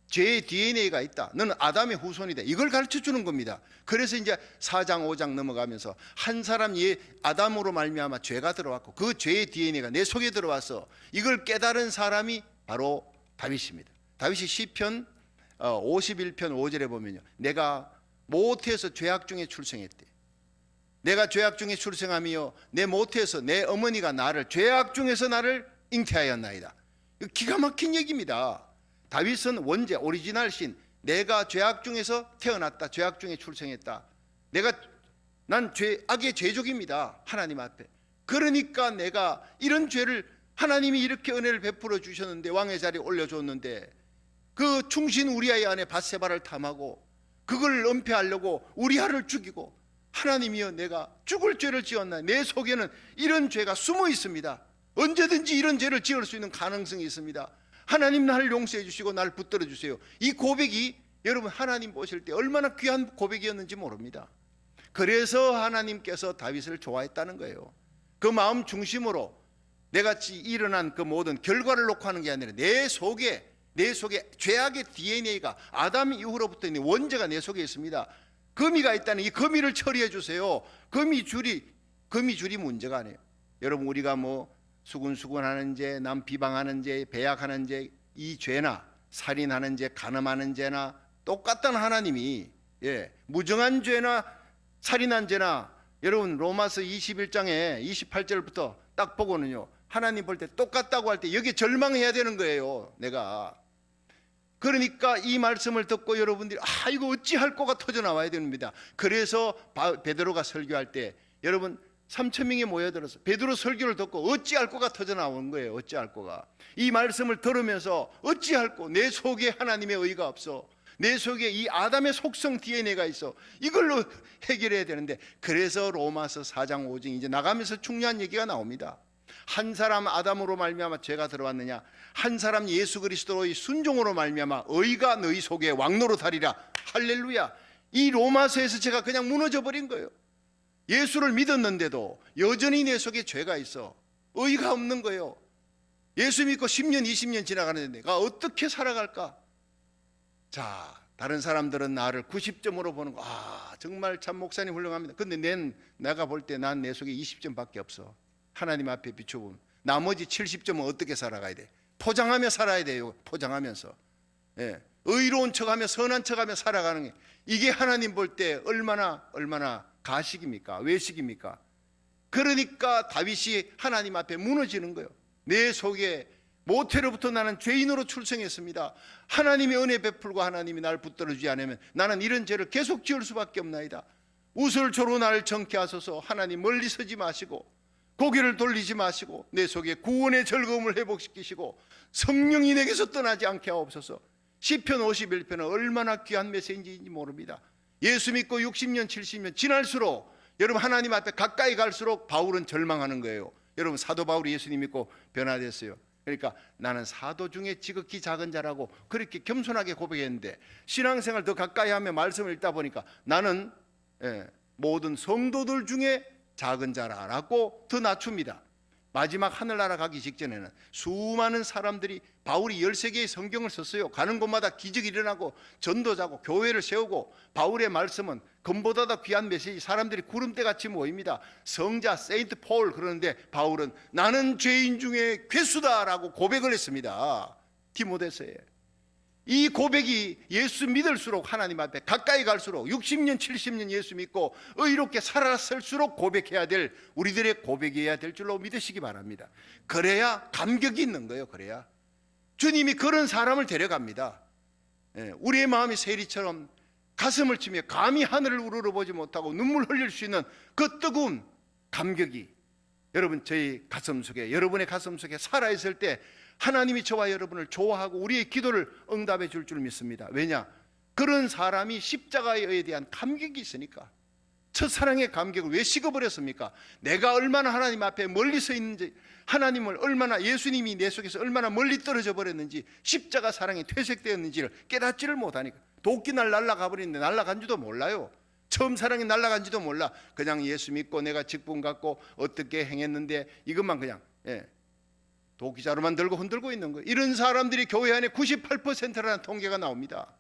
A: 죄의 DNA가 있다, 너는 아담의 후손이다, 이걸 가르쳐 주는 겁니다. 그래서 이제 4장 5장 넘어가면서 한 사람 아담으로 말미암아 죄가 들어왔고 그 죄의 DNA가 내 속에 들어와서 이걸 깨달은 사람이 바로 다윗입니다. 다윗이 시편 51편 5절에 보면요, 내가 모태에서 죄악 중에 출생했대. 내가 죄악 중에 출생하며 내 모태에서 내 어머니가 나를 죄악 중에서 나를 잉태하였나이다. 기가 막힌 얘기입니다. 다윗은 원제 오리지널 신, 내가 죄악 중에서 태어났다, 죄악 중에 출생했다, 난 악의 죄족입니다 하나님 앞에. 그러니까 내가 이런 죄를, 하나님이 이렇게 은혜를 베풀어 주셨는데 왕의 자리에 올려줬는데 그 충신 우리아의 아내 밧세바를 탐하고 그걸 은폐하려고 우리아를 죽이고, 하나님이여 내가 죽을 죄를 지었나. 내 속에는 이런 죄가 숨어 있습니다. 언제든지 이런 죄를 지을 수 있는 가능성이 있습니다. 하나님 나를 용서해 주시고 나를 붙들어 주세요. 이 고백이 여러분 하나님 보실 때 얼마나 귀한 고백이었는지 모릅니다. 그래서 하나님께서 다윗을 좋아했다는 거예요. 그 마음 중심으로 내가 일어난 그 모든 결과를 놓고 하는 게 아니라 내 속에 죄악의 DNA가 아담 이후로부터 있는 원죄가 내 속에 있습니다. 거미가 있다는 이 거미를 처리해 주세요. 거미줄이 문제가 아니에요. 여러분, 우리가 뭐 수군수군하는 죄, 남 비방하는 죄, 배약하는 죄, 이 죄나 살인하는 죄, 간음하는 죄나 똑같다는 하나님이, 무정한 죄나 살인한 죄나, 여러분 로마서 21장에 28절부터 딱 보고는요, 하나님 볼 때 똑같다고 할 때 여기에 절망해야 되는 거예요. 내가 그러니까 이 말씀을 듣고 여러분들이 이거 어찌할 거가 터져 나와야 됩니다. 그래서 베드로가 설교할 때 여러분 3,000명이 모여들어서 베드로 설교를 듣고 어찌할 거가 터져 나오는 거예요. 어찌할 거가. 이 말씀을 들으면서 어찌할 거, 내 속에 하나님의 의가 없어, 내 속에 이 아담의 속성 DNA가 있어, 이걸로 해결해야 되는데, 그래서 로마서 4장 5장 이제 나가면서 중요한 얘기가 나옵니다. 한 사람 아담으로 말미암아 죄가 들어왔느냐, 한 사람 예수 그리스도의 순종으로 말미암아 의가 너희 속에 왕노릇하리라. 할렐루야. 이 로마서에서 제가 그냥 무너져 버린 거예요. 예수를 믿었는데도 여전히 내 속에 죄가 있어, 의가 없는 거예요. 예수 믿고 10년 20년 지나가는데 내가 어떻게 살아갈까? 자, 다른 사람들은 나를 90점으로 보는 거, 정말 참 목사님 훌륭합니다. 근데 내가 볼 때 난 내 속에 20점밖에 없어. 하나님 앞에 비춰보면 나머지 70점은 어떻게 살아가야 돼? 포장하며 살아야 돼요. 포장하면서, 의로운 척하며 선한 척하며 살아가는 게, 이게 하나님 볼 때 얼마나 가식입니까? 외식입니까? 그러니까 다윗이 하나님 앞에 무너지는 거예요. 내 속에 모태로부터 나는 죄인으로 출생했습니다. 하나님의 은혜 베풀고 하나님이 나를 붙들어주지 않으면 나는 이런 죄를 계속 지을 수밖에 없나이다. 우설초로 나를 정케 하소서. 하나님 멀리 서지 마시고 고개를 돌리지 마시고 내 속에 구원의 즐거움을 회복시키시고 성령이 내게서 떠나지 않게 하옵소서. 시편 51편은 얼마나 귀한 메시지인지 모릅니다. 예수 믿고 60년 70년 지날수록 여러분 하나님 앞에 가까이 갈수록 바울은 절망하는 거예요. 여러분 사도 바울이 예수님 믿고 변화됐어요. 그러니까 나는 사도 중에 지극히 작은 자라고 그렇게 겸손하게 고백했는데 신앙생활 더 가까이 하며 말씀을 읽다 보니까 나는 모든 성도들 중에 작은 자라고 더 낮춥니다. 마지막 하늘나라 가기 직전에는 수많은 사람들이 바울이 13개의 성경을 썼어요. 가는 곳마다 기적이 일어나고 전도자고 교회를 세우고 바울의 말씀은 금보다 더 귀한 메시지, 사람들이 구름대같이 모입니다. 성자 세인트 폴 그러는데 바울은 나는 죄인 중에 괴수다라고 고백을 했습니다. 디모데서에. 이 고백이 예수 믿을수록 하나님 앞에 가까이 갈수록 60년 70년 예수 믿고 의롭게 살아설수록 고백해야 될 우리들의 고백이어야 될 줄로 믿으시기 바랍니다. 그래야 감격이 있는 거예요. 그래야 주님이 그런 사람을 데려갑니다. 우리의 마음이 세리처럼 가슴을 치며 감히 하늘을 우러러보지 못하고 눈물 흘릴 수 있는 그 뜨거운 감격이 여러분 저희 가슴 속에, 여러분의 가슴 속에 살아있을 때 하나님이 저와 여러분을 좋아하고 우리의 기도를 응답해 줄 줄 믿습니다. 왜냐? 그런 사람이 십자가에 대한 감격이 있으니까. 첫사랑의 감격을 왜 식어버렸습니까? 내가 얼마나 하나님 앞에 멀리 서 있는지, 하나님을 얼마나, 예수님이 내 속에서 얼마나 멀리 떨어져 버렸는지, 십자가 사랑이 퇴색되었는지를 깨닫지를 못하니까. 도끼날 날아가 버리는데 날아간지도 몰라요. 처음 사랑이 날아간지도 몰라. 그냥 예수 믿고 내가 직분 갖고 어떻게 행했는데 이것만 그냥 도끼자루만 들고 흔들고 있는 거예요. 이런 사람들이 교회 안에 98%라는 통계가 나옵니다.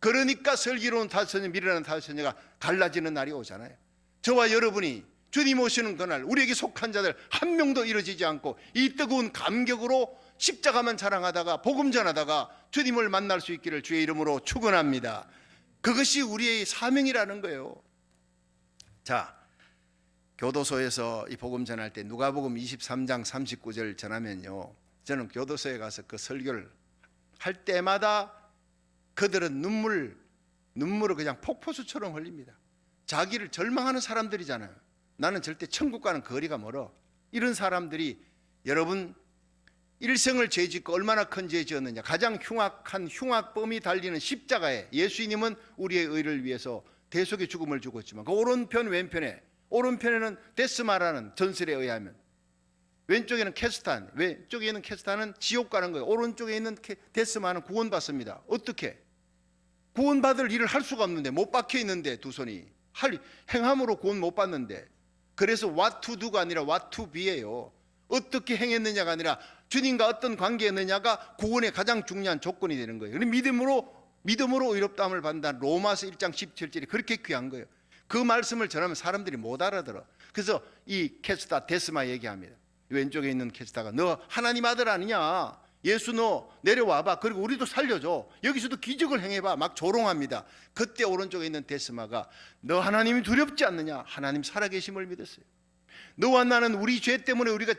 A: 그러니까 슬기로운 다섯녀, 미련한 다섯녀가 갈라지는 날이 오잖아요. 저와 여러분이 주님 오시는 그날 우리에게 속한 자들 한 명도 이루어지지 않고 이 뜨거운 감격으로 십자가만 자랑하다가 복음 전하다가 주님을 만날 수 있기를 주의 이름으로 축원합니다. 그것이 우리의 사명이라는 거예요. 자, 교도소에서 이 복음 전할 때 누가복음 23장 39절 전하면요, 저는 교도소에 가서 그 설교를 할 때마다 그들은 눈물을 그냥 폭포수처럼 흘립니다. 자기를 절망하는 사람들이잖아요. 나는 절대 천국 가는 거리가 멀어. 이런 사람들이 여러분 일생을 죄짓고 얼마나 큰 죄 지었느냐. 가장 흉악한 흉악범이 달리는 십자가에 예수님은 우리의 의를 위해서 대속의 죽음을 죽었지만 그 오른편 왼편에, 오른편에는 데스마라는 전설에 의하면, 왼쪽에는 캐스탄, 왼쪽에 있는 캐스탄은 지옥 가는 거예요. 오른쪽에 있는 데스마는 구원받습니다. 어떻게? 구원받을 일을 할 수가 없는데, 못 박혀 있는데, 두 손이 행함으로 구원 못 받는데. 그래서 what to do가 아니라 what to be예요. 어떻게 행했느냐가 아니라 주님과 어떤 관계였느냐가 구원의 가장 중요한 조건이 되는 거예요. 믿음으로 의롭다함을 받는다는 로마서 1장 17절이 그렇게 귀한 거예요. 그 말씀을 전하면 사람들이 못 알아들어. 그래서 이 캐스타 데스마 얘기합니다. 왼쪽에 있는 캐스타가 너 하나님 아들 아니냐, 예수 너 내려와봐, 그리고 우리도 살려줘, 여기서도 기적을 행해봐, 막 조롱합니다. 그때 오른쪽에 있는 데스마가 너 하나님이 두렵지 않느냐, 하나님 살아계심을 믿었어요. 너와 나는 우리 죄 때문에 우리가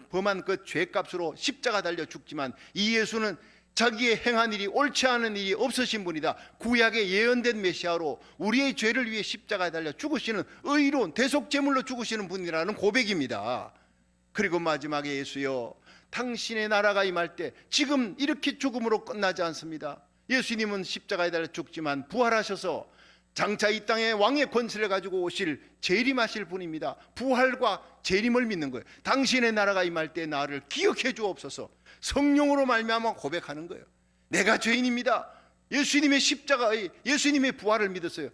A: 범한 그 죄값으로 십자가 달려 죽지만 이 예수는 자기의 행한 일이 옳지 않은 일이 없으신 분이다. 구약의 예언된 메시아로 우리의 죄를 위해 십자가에 달려 죽으시는 의로운 대속제물로 죽으시는 분이라는 고백입니다. 그리고 마지막에 예수여 당신의 나라가 임할 때 지금 이렇게 죽음으로 끝나지 않습니다. 예수님은 십자가에 달려 죽지만 부활하셔서 장차 이 땅에 왕의 권세를 가지고 오실 재림하실 분입니다. 부활과 재림을 믿는 거예요. 당신의 나라가 임할 때 나를 기억해 주옵소서. 성령으로 말미암아 고백하는 거예요. 내가 죄인입니다. 예수님의 십자가의, 예수님의 부활을 믿었어요.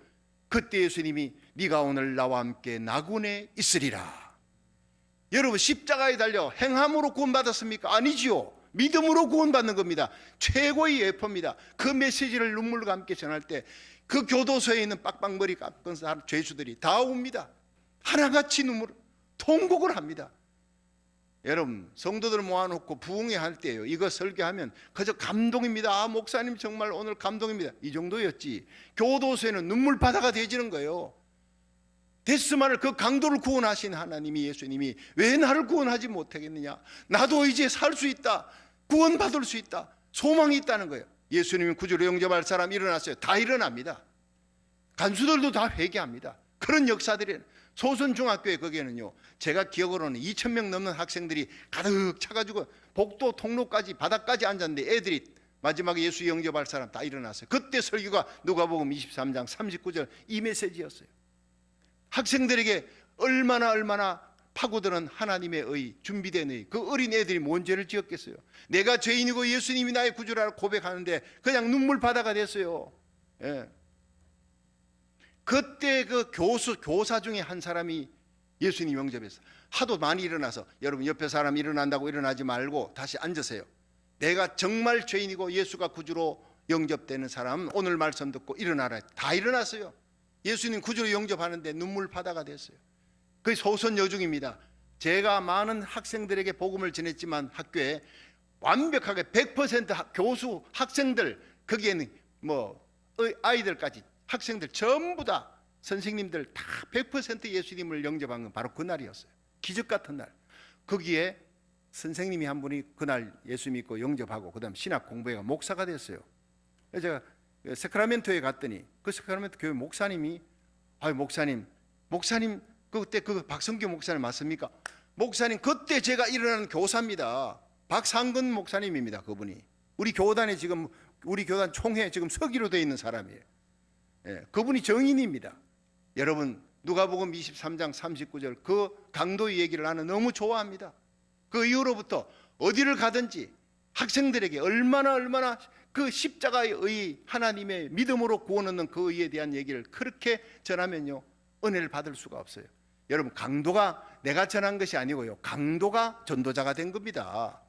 A: 그때 예수님이 네가 오늘 나와 함께 나군에 있으리라. 여러분 십자가에 달려 행함으로 구원받았습니까? 아니지요. 믿음으로 구원받는 겁니다. 최고의 예표입니다. 그 메시지를 눈물과 함께 전할 때 그 교도소에 있는 빡빡머리 깎은 죄수들이 다 옵니다. 하나같이 통곡을 합니다. 여러분 성도들 모아놓고 부흥회 할 때요, 이거 설교하면 그저 감동입니다. 아, 목사님 정말 오늘 감동입니다, 이 정도였지. 교도소에는 눈물바다가 되지는 거예요. 데스마를, 그 강도를 구원하신 하나님이, 예수님이 왜 나를 구원하지 못하겠느냐, 나도 이제 살 수 있다, 구원받을 수 있다, 소망이 있다는 거예요. 예수님이 구주로 영접할 사람 일어났어요. 다 일어납니다. 간수들도 다 회개합니다. 그런 역사들이, 소선중학교에 거기에는요, 제가 기억으로는 2,000명 넘는 학생들이 가득 차가지고 복도 통로까지 바닥까지 앉았는데 애들이 마지막에 예수 영접할 사람 다 일어났어요. 그때 설교가 누가복음 23장 39절 이 메시지였어요. 학생들에게 얼마나 파고드는 하나님의 의, 준비된 의. 그 어린 애들이 뭔 죄를 지었겠어요? 내가 죄인이고 예수님이 나의 구주라고 고백하는데 그냥 눈물 바다가 됐어요. 예. 그때 그 교사 중에 한 사람이 예수님 영접했어. 하도 많이 일어나서, 여러분 옆에 사람 일어난다고 일어나지 말고 다시 앉으세요. 내가 정말 죄인이고 예수가 구주로 영접되는 사람 오늘 말씀 듣고 일어나라. 다 일어났어요. 예수님 구주로 영접하는데 눈물 바다가 됐어요. 그게 소선여중입니다. 제가 많은 학생들에게 복음을 전했지만 학교에 완벽하게 100% 교수, 학생들, 거기에는 아이들까지 학생들 전부 다 선생님들 다 100% 예수님을 영접한 건 바로 그날이었어요. 기적 같은 날. 거기에 선생님이 한 분이 그날 예수 믿고 영접하고 그 다음 신학 공부해가 목사가 됐어요. 제가 세크라멘토에 갔더니 그 세크라멘토 교회 목사님이 목사님 그때 그 박성규 목사님 맞습니까? 목사님 그때 제가 일어나는 교사입니다. 박상근 목사님입니다. 그분이 우리 교단에 지금 우리 교단 총회 지금 서기로 되어 있는 사람이에요. 예, 그분이 정인입니다. 여러분 누가복음 23장 39절 그 강도의 얘기를 나는 너무 좋아합니다. 그 이후로부터 어디를 가든지 학생들에게 얼마나 그 십자가의 의, 하나님의 믿음으로 구원 얻는 그 의에 대한 얘기를 그렇게 전하면요 은혜를 받을 수가 없어요. 여러분 강도가 내가 전한 것이 아니고요, 강도가 전도자가 된 겁니다.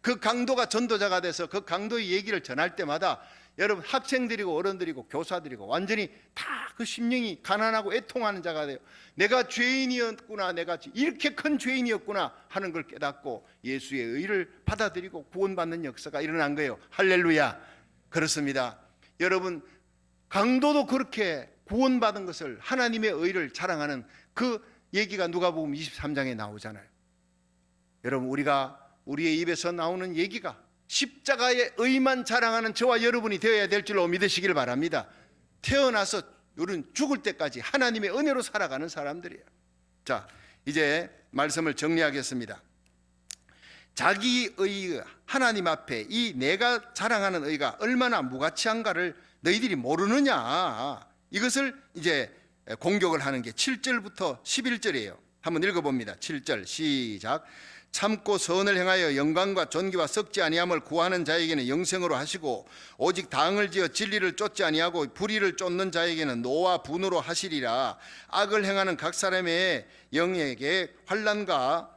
A: 그 강도가 전도자가 돼서 그 강도의 얘기를 전할 때마다 여러분 학생들이고 어른들이고 교사들이고 완전히 다 그 심령이 가난하고 애통하는 자가 돼요. 내가 죄인이었구나, 내가 이렇게 큰 죄인이었구나 하는 걸 깨닫고 예수의 의를 받아들이고 구원받는 역사가 일어난 거예요. 할렐루야. 그렇습니다. 여러분 강도도 그렇게 구원받은 것을, 하나님의 의를 자랑하는 그 얘기가 누가복음 23장에 나오잖아요. 여러분 우리가 우리의 입에서 나오는 얘기가 십자가의 의만 자랑하는 저와 여러분이 되어야 될 줄로 믿으시길 바랍니다. 태어나서 우리는 죽을 때까지 하나님의 은혜로 살아가는 사람들이에요. 자, 이제 말씀을 정리하겠습니다. 자기의 하나님 앞에 이 내가 자랑하는 의가 얼마나 무가치한가를 너희들이 모르느냐, 이것을 이제 공격을 하는 게 7절부터 11절이에요. 한번 읽어봅니다. 7절 시작. 참고 선을 행하여 영광과 존귀와 썩지 아니함을 구하는 자에게는 영생으로 하시고, 오직 당을 지어 진리를 쫓지 아니하고 불의를 쫓는 자에게는 노와 분으로 하시리라. 악을 행하는 각 사람의 영에게 환난과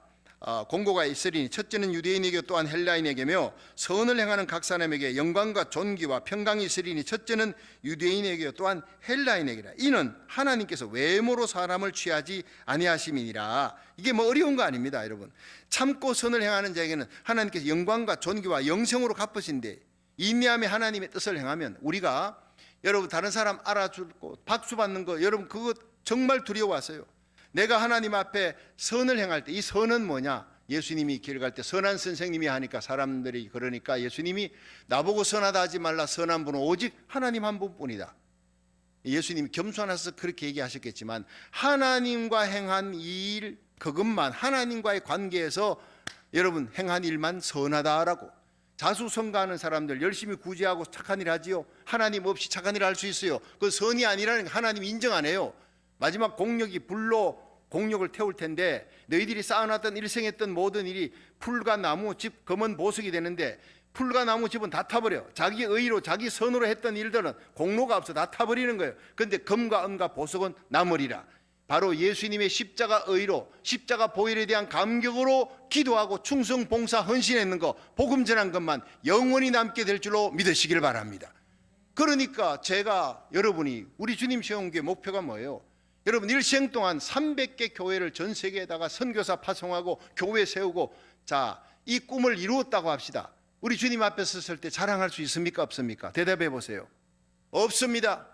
A: 공고가 있으리니 첫째는 유대인에게 또한 헬라인에게며, 선을 행하는 각 사람에게 영광과 존귀와 평강이 있으리니 첫째는 유대인에게 또한 헬라인에게라. 이는 하나님께서 외모로 사람을 취하지 아니하심이니라. 이게 뭐 어려운 거 아닙니다. 여러분 참고 선을 행하는 자에게는 하나님께서 영광과 존귀와 영생으로 갚으신데, 인내함에 하나님의 뜻을 행하면 우리가 여러분 다른 사람 알아주고 박수 받는 거 여러분 그거 정말 두려워하세요. 내가 하나님 앞에 선을 행할 때 이 선은 뭐냐? 예수님이 길 갈 때 선한 선생님이 하니까 사람들이 그러니까 예수님이 나보고 선하다 하지 말라, 선한 분은 오직 하나님 한 분뿐이다. 예수님이 겸손해서 그렇게 얘기하셨겠지만 하나님과 행한 이 일, 그것만 하나님과의 관계에서 여러분 행한 일만 선하다라고. 자수성가하는 사람들 열심히 구제하고 착한 일 하지요. 하나님 없이 착한 일 할 수 있어요. 그 선이 아니라는 거 하나님 인정 안 해요. 마지막 공력이 불로 공력을 태울 텐데 너희들이 쌓아놨던 일생했던 모든 일이 풀과 나무, 집, 검은 보석이 되는데 풀과 나무, 집은 다 타버려. 자기 의로 자기 선으로 했던 일들은 공로가 없어 다 타버리는 거예요. 그런데 금과 은과 보석은 남으리라. 바로 예수님의 십자가 의로, 십자가 보혈에 대한 감격으로 기도하고 충성, 봉사, 헌신했는 거, 복음 전한 것만 영원히 남게 될 줄로 믿으시길 바랍니다. 그러니까 제가 여러분이 우리 주님 시험교회 목표가 뭐예요? 여러분 일생 동안 300개 교회를 전 세계에다가 선교사 파송하고 교회 세우고, 자, 이 꿈을 이루었다고 합시다. 우리 주님 앞에 섰을 때 자랑할 수 있습니까? 없습니까? 대답해 보세요. 없습니다.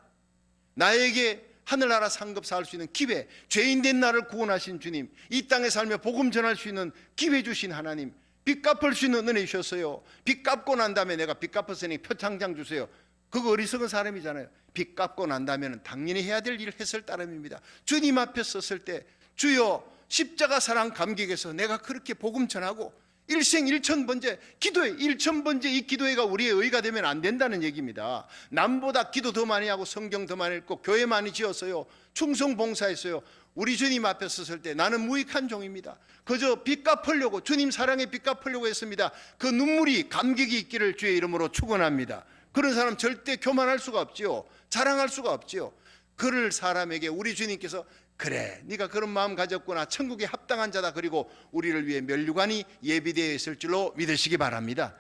A: 나에게 하늘나라 상급사 할 수 있는 기회, 죄인된 나를 구원하신 주님, 이 땅에 살며 복음 전할 수 있는 기회 주신 하나님, 빚 갚을 수 있는 은혜 주셨어요. 빚 갚고 난 다음에 내가 빚 갚았으니 표창장 주세요. 그거 어리석은 사람이잖아요. 빚 갚고 난 다음에는 당연히 해야 될 일을 했을 따름입니다. 주님 앞에 섰을 때 주여 십자가 사랑 감격에서 내가 그렇게 복음 전하고 일생 일천번제, 기도회 일천번제, 이 기도회가 우리의 의가 되면 안 된다는 얘기입니다. 남보다 기도 더 많이 하고 성경 더 많이 읽고 교회 많이 지었어요. 충성 봉사했어요. 우리 주님 앞에 섰을 때 나는 무익한 종입니다. 그저 빚 갚으려고, 주님 사랑에 빚 갚으려고 했습니다. 그 눈물이 감격이 있기를 주의 이름으로 축원합니다. 그런 사람 절대 교만할 수가 없지요. 자랑할 수가 없지요. 그럴 사람에게 우리 주님께서 그래, 네가 그런 마음 가졌구나, 천국에 합당한 자다, 그리고 우리를 위해 면류관이 예비되어 있을 줄로 믿으시기 바랍니다.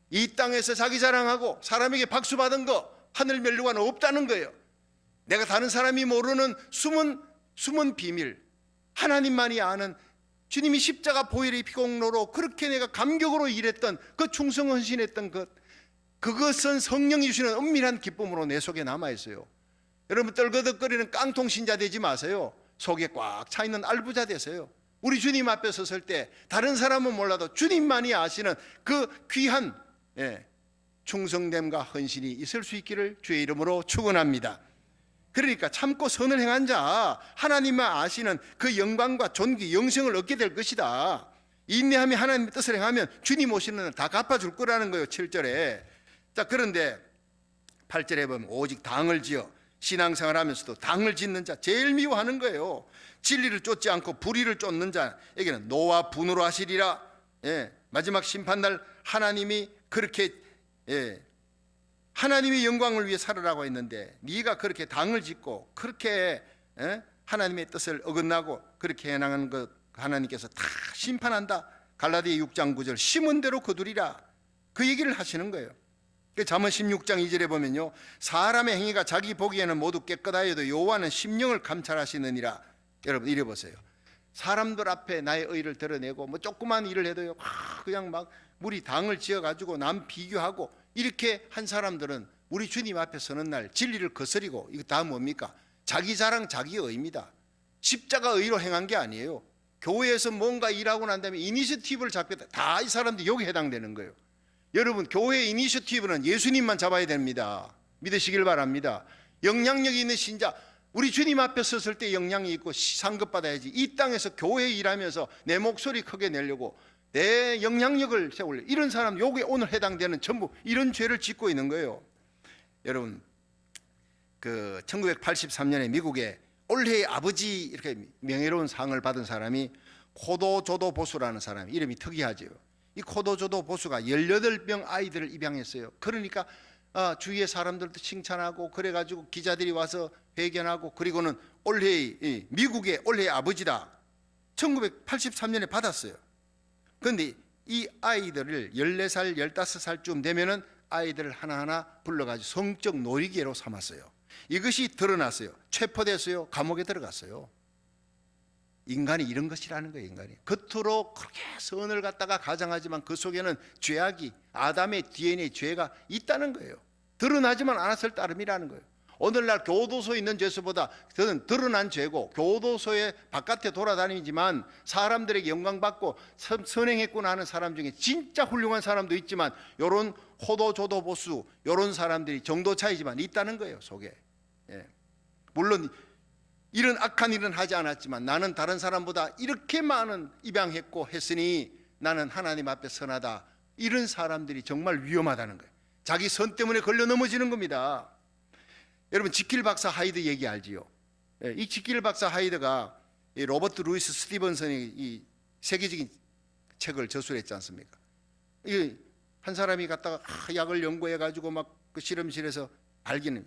A: 이 땅에서 자기 자랑하고 사람에게 박수 받은 거, 하늘 면류관 없다는 거예요. 내가 다른 사람이 모르는 숨은 비밀, 하나님만이 아는, 주님이 십자가 보혈의 피공로로 그렇게 내가 감격으로 일했던 그 충성 헌신했던 것, 그것은 성령이 주시는 은밀한 기쁨으로 내 속에 남아있어요. 여러분, 떨거덕거리는 깡통 신자 되지 마세요. 속에 꽉 차있는 알부자 되세요. 우리 주님 앞에 섰을 때 다른 사람은 몰라도 주님만이 아시는 그 귀한 충성됨과 헌신이 있을 수 있기를 주의 이름으로 축원합니다. 그러니까 참고 선을 행한 자, 하나님만 아시는 그 영광과 존귀, 영생을 얻게 될 것이다. 인내하며 하나님의 뜻을 행하면 주님 오시는 날 다 갚아줄 거라는 거예요. 7절에. 자, 그런데 8절에 보면 오직 당을 지어 신앙생활 하면서도 당을 짓는 자, 제일 미워하는 거예요. 진리를 쫓지 않고 불의를 쫓는 자에게는 노와 분으로 하시리라. 마지막 심판날 하나님이 그렇게 하나님의 영광을 위해 살으라고 했는데, 네가 그렇게 당을 짓고 그렇게 하나님의 뜻을 어긋나고 그렇게 해나가는 것, 하나님께서 다 심판한다. 갈라디아 6장 9절, 심은 대로 거두리라, 그 얘기를 하시는 거예요. 잠언 16장 2절에 보면요, 사람의 행위가 자기 보기에는 모두 깨끗하여도 여호와는 심령을 감찰하시느니라. 여러분, 이래 보세요. 사람들 앞에 나의 의를 드러내고 뭐 조그만 일을 해도요, 그냥 막 우리 당을 지어가지고 남 비교하고 이렇게 한 사람들은 우리 주님 앞에 서는 날 진리를 거스리고, 이거 다 뭡니까? 자기 자랑, 자기 의입니다. 십자가 의로 행한 게 아니에요. 교회에서 뭔가 일하고 난 다음에 이니셔티브를 잡겠다, 다 이 사람들이 여기 해당되는 거예요. 여러분, 교회 이니셔티브는 예수님만 잡아야 됩니다. 믿으시길 바랍니다. 영향력이 있는 신자, 우리 주님 앞에 섰을 때 영향이 있고 상급받아야지. 이 땅에서 교회 일하면서 내 목소리 크게 내려고 내 영향력을 세우려, 이런 사람 여기에 오늘 해당되는 전부 이런 죄를 짓고 있는 거예요. 여러분, 그 1983년에 미국에 올해의 아버지 이렇게 명예로운 상을 받은 사람이 코도조도 보수라는 사람이, 이름이 특이하죠. 이 코도조도 보수가 18명 아이들을 입양했어요. 그러니까 주위의 사람들도 칭찬하고 그래가지고 기자들이 와서 회견하고, 그리고는 올해의 미국의 올해의 아버지다 1983년에 받았어요. 그런데 이 아이들을 14살 15살쯤 되면은 아이들을 하나하나 불러가지고 성적 놀이개로 삼았어요. 이것이 드러났어요. 체포됐어요. 감옥에 들어갔어요. 인간이 이런 것이라는 거예요. 인간이 겉으로 그렇게 선을 갖다가 가장하지만 그 속에는 죄악이, 아담의 DNA 죄가 있다는 거예요. 드러나지만 않았을 따름이라는 거예요. 오늘날 교도소에 있는 죄수보다 더는 드러난 죄고, 교도소의 바깥에 돌아다니지만 사람들에게 영광받고 선행했구나 하는 사람 중에 진짜 훌륭한 사람도 있지만, 요런 호도조도 보수, 요런 사람들이 정도 차이지만 있다는 거예요, 속에. 물론 이런 악한 일은 하지 않았지만 나는 다른 사람보다 이렇게 많은 입양했고 했으니 나는 하나님 앞에 선하다, 이런 사람들이 정말 위험하다는 거예요. 자기 선 때문에 걸려 넘어지는 겁니다. 여러분, 지킬 박사 하이드 얘기 알지요? 이 지킬 박사 하이드가 이 로버트 루이스 스티븐슨이 이 세계적인 책을 저술했지 않습니까? 한 사람이 갖다가 약을 연구해가지고 막 그 실험실에서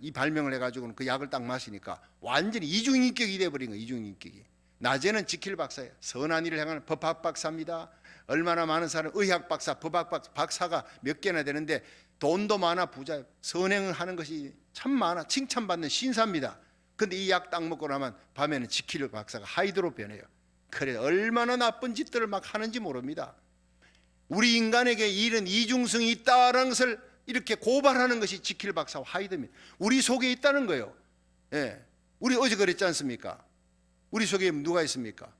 A: 이 발명을 해가지고는 그 약을 딱 마시니까 완전히 이중인격이 돼버린 거예요. 이중인격이. 낮에는 지킬 박사예요. 선한 일을 행하는 법학 박사입니다. 얼마나 많은 사람, 의학 박사, 법학 박사가 몇 개나 되는데 돈도 많아, 부자, 선행을 하는 것이 참 많아, 칭찬받는 신사입니다. 근데 이 약 딱 먹고 나면 밤에는 지킬 박사가 하이드로 변해요. 그래, 얼마나 나쁜 짓들을 막 하는지 모릅니다. 우리 인간에게 이런 이중성이 있다는 것을 이렇게 고발하는 것이 지킬 박사와 하이드입니다. 우리 속에 있다는 거예요. 우리 어제 그랬지 않습니까? 우리 속에 누가 있습니까?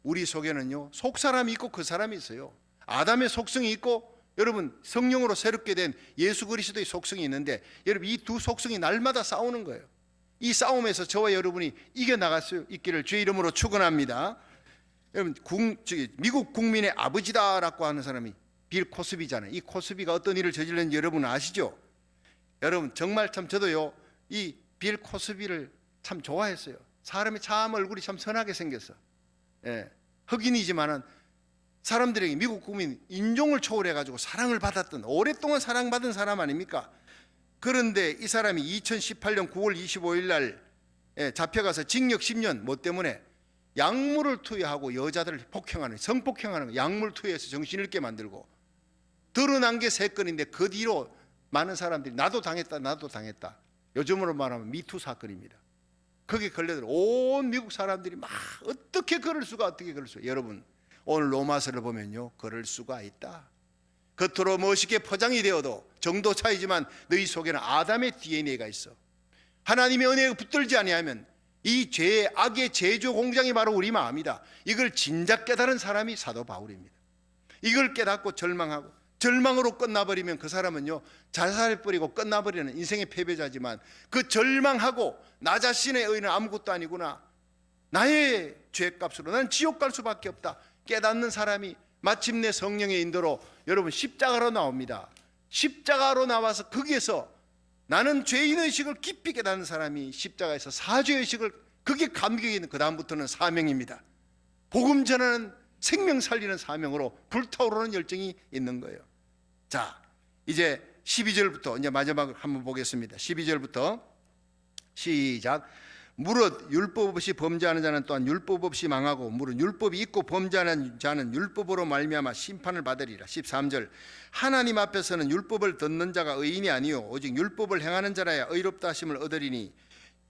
A: 우리 속에는요, 속 사람이 있고 그 사람이 있어요. 아담의 속성이 있고, 여러분, 성령으로 새롭게 된 예수 그리스도의 속성이 있는데, 여러분, 이 두 속성이 날마다 싸우는 거예요. 이 싸움에서 저와 여러분이 이겨나갈 수 있기를 주의 이름으로 축원합니다. 여러분 미국 국민의 아버지다라고 하는 사람이 빌 코스비잖아요. 이 코스비가 어떤 일을 저질렀는지 여러분 아시죠? 여러분 정말 참 저도요 이 빌 코스비를 참 좋아했어요. 사람이 참 얼굴이 참 선하게 생겼어. 예, 흑인이지만은 사람들에게 미국 국민 인종을 초월해가지고 사랑을 받았던, 오랫동안 사랑받은 사람 아닙니까? 그런데 이 사람이 2018년 9월 25일 날 잡혀가서 징역 10년 뭐 때문에 약물을 투여하고 여자들을 폭행하는, 성폭행하는 거, 약물 투여해서 정신 잃게 만들고, 드러난 게 3건인데 그 뒤로 많은 사람들이 나도 당했다. 요즘으로 말하면 미투 사건입니다. 거기에 걸려들 온 미국 사람들이 막 어떻게 그럴 수가. 여러분 오늘 로마서를 보면요, 그럴 수가 있다. 겉으로 멋있게 포장이 되어도 정도 차이지만 너희 속에는 아담의 DNA가 있어. 하나님의 은혜가 붙들지 아니하면 이 죄의 악의 제조 공장이 바로 우리 마음이다. 이걸 진작 깨달은 사람이 사도 바울입니다. 이걸 깨닫고 절망으로 끝나버리면 그 사람은요 자살해버리고 끝나버리는 인생의 패배자지만, 그 절망하고 나 자신의 의는 아무것도 아니구나, 나의 죄값으로 나는 지옥 갈 수밖에 없다 깨닫는 사람이 마침내 성령의 인도로 여러분 십자가로 나옵니다. 십자가로 나와서 거기에서 나는 죄인의식을 깊이 깨닫는 사람이 십자가에서 사죄의식을, 그게 감격이 있는, 그 다음부터는 사명입니다. 복음 전하는, 생명 살리는 사명으로 불타오르는 열정이 있는 거예요. 자, 이제 12절부터 이제 마지막을 한번 보겠습니다. 12절부터 시작. 무릇 율법 없이 범죄하는 자는 또한 율법 없이 망하고, 무릇 율법이 있고 범죄하는 자는 율법으로 말미암아 심판을 받으리라. 13절. 하나님 앞에서는 율법을 듣는 자가 의인이 아니요 오직 율법을 행하는 자라야 의롭다 하심을 얻으리니.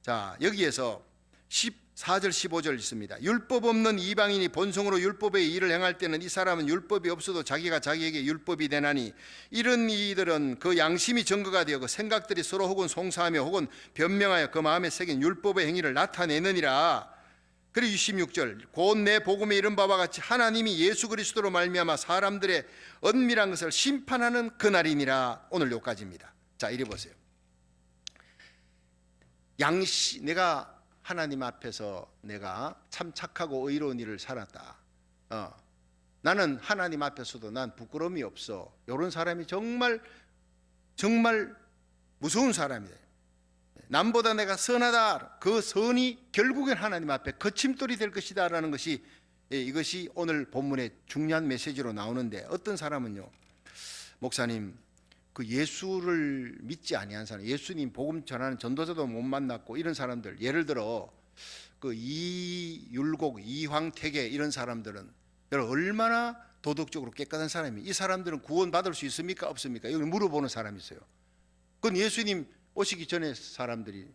A: 자, 여기에서 14절 15절 있습니다. 율법 없는 이방인이 본성으로 율법의 일을 행할 때는 이 사람은 율법이 없어도 자기가 자기에게 율법이 되나니, 이런 이들은 그 양심이 증거가 되어 그 생각들이 서로 혹은 송사하며 혹은 변명하여 그 마음에 새긴 율법의 행위를 나타내느니라. 그리고 16절. 곧 내 복음에 이른 바와 같이 하나님이 예수 그리스도로 말미암아 사람들의 은밀한 것을 심판하는 그날이니라. 오늘 여기까지입니다. 자, 이리 보세요. 내가 하나님 앞에서 내가 참 착하고 의로운 일을 살았다. 나는 하나님 앞에서도 난 부끄러움이 없어. 이런 사람이 정말 무서운 사람이다. 남보다 내가 선하다. 그 선이 결국엔 하나님 앞에 거침돌이 될 것이다 라는 것이, 이것이 오늘 본문의 중요한 메시지로 나오는데, 어떤 사람은요, 목사님 그 예수를 믿지 아니한 사람, 예수님 복음 전하는 전도자도 못 만났고 이런 사람들, 예를 들어 그 이율곡, 이황택의 이런 사람들은 여러분 얼마나 도덕적으로 깨끗한 사람이, 이 사람들은 구원 받을 수 있습니까 없습니까? 이걸 물어보는 사람이 있어요. 그건 예수님 오시기 전에 사람들이,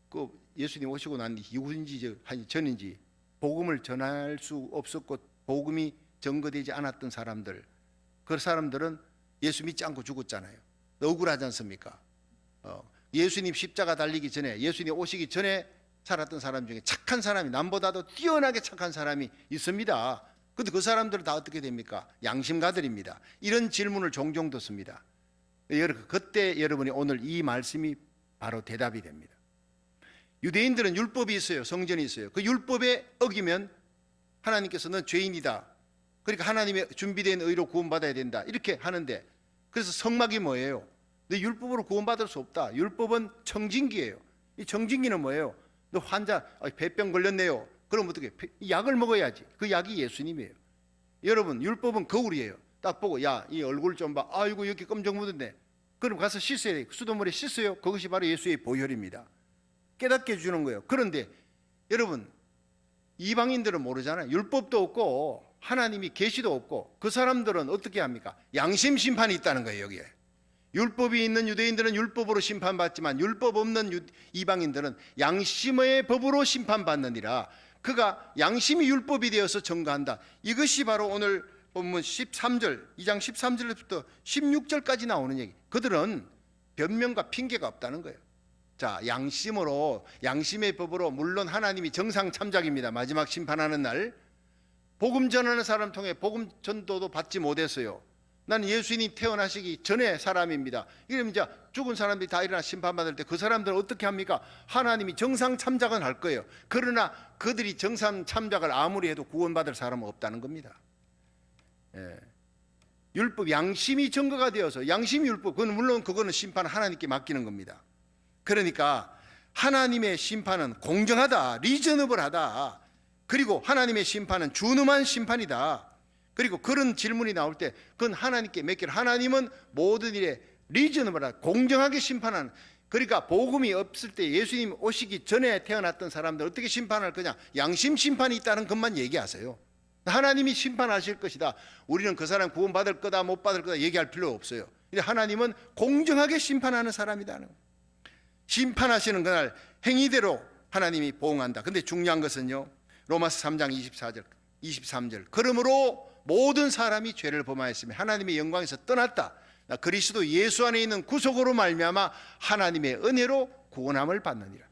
A: 그 예수님 오시고 난 이후인지 전인지 복음을 전할 수 없었고 복음이 증거되지 않았던 사람들, 그 사람들은 예수 믿지 않고 죽었잖아요. 억울하지 않습니까? 예수님 십자가 달리기 전에, 예수님 오시기 전에 살았던 사람 중에 착한 사람이, 남보다도 뛰어나게 착한 사람이 있습니다. 그런데 그 사람들은 다 어떻게 됩니까? 양심가들입니다. 이런 질문을 종종 듣습니다. 그때 여러분이 오늘 이 말씀이 바로 대답이 됩니다. 유대인들은 율법이 있어요. 성전이 있어요. 그 율법에 어기면 하나님께서 넌 죄인이다, 그러니까 하나님의 준비된 의로 구원받아야 된다, 이렇게 하는데, 그래서 성막이 뭐예요? 너 율법으로 구원받을 수 없다. 율법은 청진기예요. 이 청진기는 뭐예요? 너 환자 폐병 걸렸네요. 그럼 어떻게? 약을 먹어야지. 그 약이 예수님이에요. 여러분 율법은 거울이에요. 딱 보고 야, 이 얼굴 좀 봐. 아이고 여기 껌정 묻었네. 그럼 가서 씻어야 돼. 수돗물에 씻어요. 그것이 바로 예수의 보혈입니다. 깨닫게 해주는 거예요. 그런데 여러분 이방인들은 모르잖아요. 율법도 없고 하나님이 계시도 없고, 그 사람들은 어떻게 합니까? 양심 심판이 있다는 거예요. 여기에 율법이 있는 유대인들은 율법으로 심판받지만 율법 없는 이방인들은 양심의 법으로 심판받느니라. 그가 양심이 율법이 되어서 증거한다. 이것이 바로 오늘 본문 13절, 2장 13절부터 16절까지 나오는 얘기. 그들은 변명과 핑계가 없다는 거예요. 자, 양심으로, 양심의 법으로, 물론 하나님이 정상 참작입니다. 마지막 심판하는 날 복음 전하는 사람 통해 복음 전도도 받지 못했어요. 나는 예수님 태어나시기 전에 사람입니다. 이러면 이제 죽은 사람들이 다 일어나 심판받을 때 그 사람들은 어떻게 합니까? 하나님이 정상 참작은 할 거예요. 그러나 그들이 정상 참작을 아무리 해도 구원받을 사람은 없다는 겁니다. 예. 율법, 양심이 증거가 되어서, 양심이 율법, 그건 물론 그거는 심판 하나님께 맡기는 겁니다. 그러니까 하나님의 심판은 공정하다, 리저너블하다. 그리고 하나님의 심판은 준엄한 심판이다. 그리고 그런 질문이 나올 때 그건 하나님께 맡기라. 하나님은 모든 일에 리저너블하다, 공정하게 심판하는. 그러니까 복음이 없을 때 예수님 오시기 전에 태어났던 사람들 어떻게 심판할 거냐? 양심 심판이 있다는 것만 얘기하세요. 하나님이 심판하실 것이다. 우리는 그 사람 구원받을 거다 못 받을 거다 얘기할 필요 없어요. 근데 하나님은 공정하게 심판하는 사람이다. 심판하시는 그날 행위대로 하나님이 보응한다. 근데 중요한 것은요, 로마서 3장 24절 23절 그러므로 모든 사람이 죄를 범하였으며 하나님의 영광에서 떠났다. 그리스도 예수 안에 있는 구속으로 말미암아 하나님의 은혜로 구원함을 받느니라.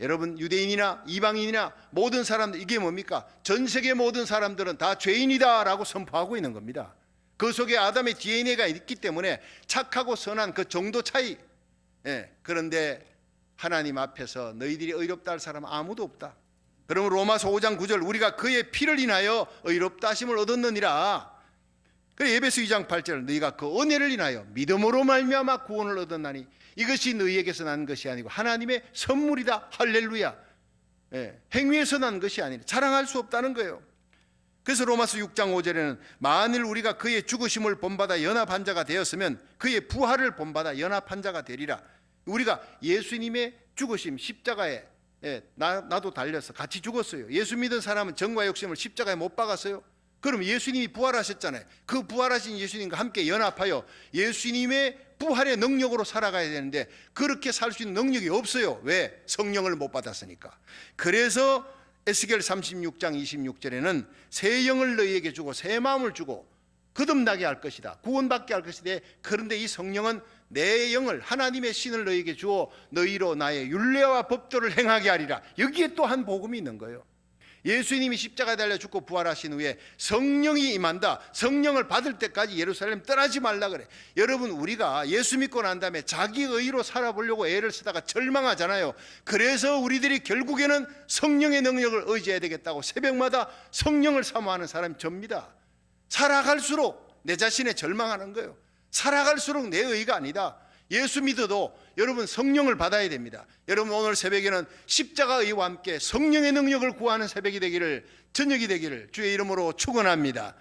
A: 여러분, 유대인이나 이방인이나 모든 사람들, 이게 뭡니까? 전 세계 모든 사람들은 다 죄인이다 라고 선포하고 있는 겁니다. 그 속에 아담의 DNA가 있기 때문에 착하고 선한 그 정도 차이. 그런데 하나님 앞에서 너희들이 의롭다 할 사람은 아무도 없다. 그러면 로마서 5장 9절 우리가 그의 피를 인하여 의롭다 하심을 얻었느니라. 그래 에베소 2장 8절 너희가 그 은혜를 인하여 믿음으로 말미암아 구원을 얻었나니 이것이 너희에게서 난 것이 아니고 하나님의 선물이다. 할렐루야. 행위에서 난 것이 아니라 자랑할 수 없다는 거예요. 그래서 로마서 6장 5절에는 만일 우리가 그의 죽으심을 본받아 연합한 자가 되었으면 그의 부활을 본받아 연합한 자가 되리라. 우리가 예수님의 죽으심 십자가에 나도 달려서 같이 죽었어요. 예수 믿은 사람은 정과 욕심을 십자가에 못 박았어요. 그럼 예수님이 부활하셨잖아요. 그 부활하신 예수님과 함께 연합하여 예수님의 부활의 능력으로 살아가야 되는데 그렇게 살 수 있는 능력이 없어요. 왜? 성령을 못 받았으니까. 그래서 에스겔 36장 26절에는 새 영을 너희에게 주고 새 마음을 주고 거듭나게 할 것이다. 구원받게 할 것이다. 그런데 이 성령은 내 영을, 하나님의 신을 너희에게 주어 너희로 나의 율례와 법도를 행하게 하리라. 여기에 또 한 복음이 있는 거예요. 예수님이 십자가에 달려 죽고 부활하신 후에 성령이 임한다. 성령을 받을 때까지 예루살렘 떠나지 말라 그래. 여러분, 우리가 예수 믿고 난 다음에 자기 의로 살아보려고 애를 쓰다가 절망하잖아요. 그래서 우리들이 결국에는 성령의 능력을 의지해야 되겠다고 새벽마다 성령을 사모하는 사람이 접니다. 살아갈수록 내 자신에 절망하는 거예요. 살아갈수록 내 의가 아니다. 예수 믿어도 여러분 성령을 받아야 됩니다. 여러분, 오늘 새벽에는 십자가 의와 함께 성령의 능력을 구하는 새벽이 되기를, 저녁이 되기를 주의 이름으로 축원합니다.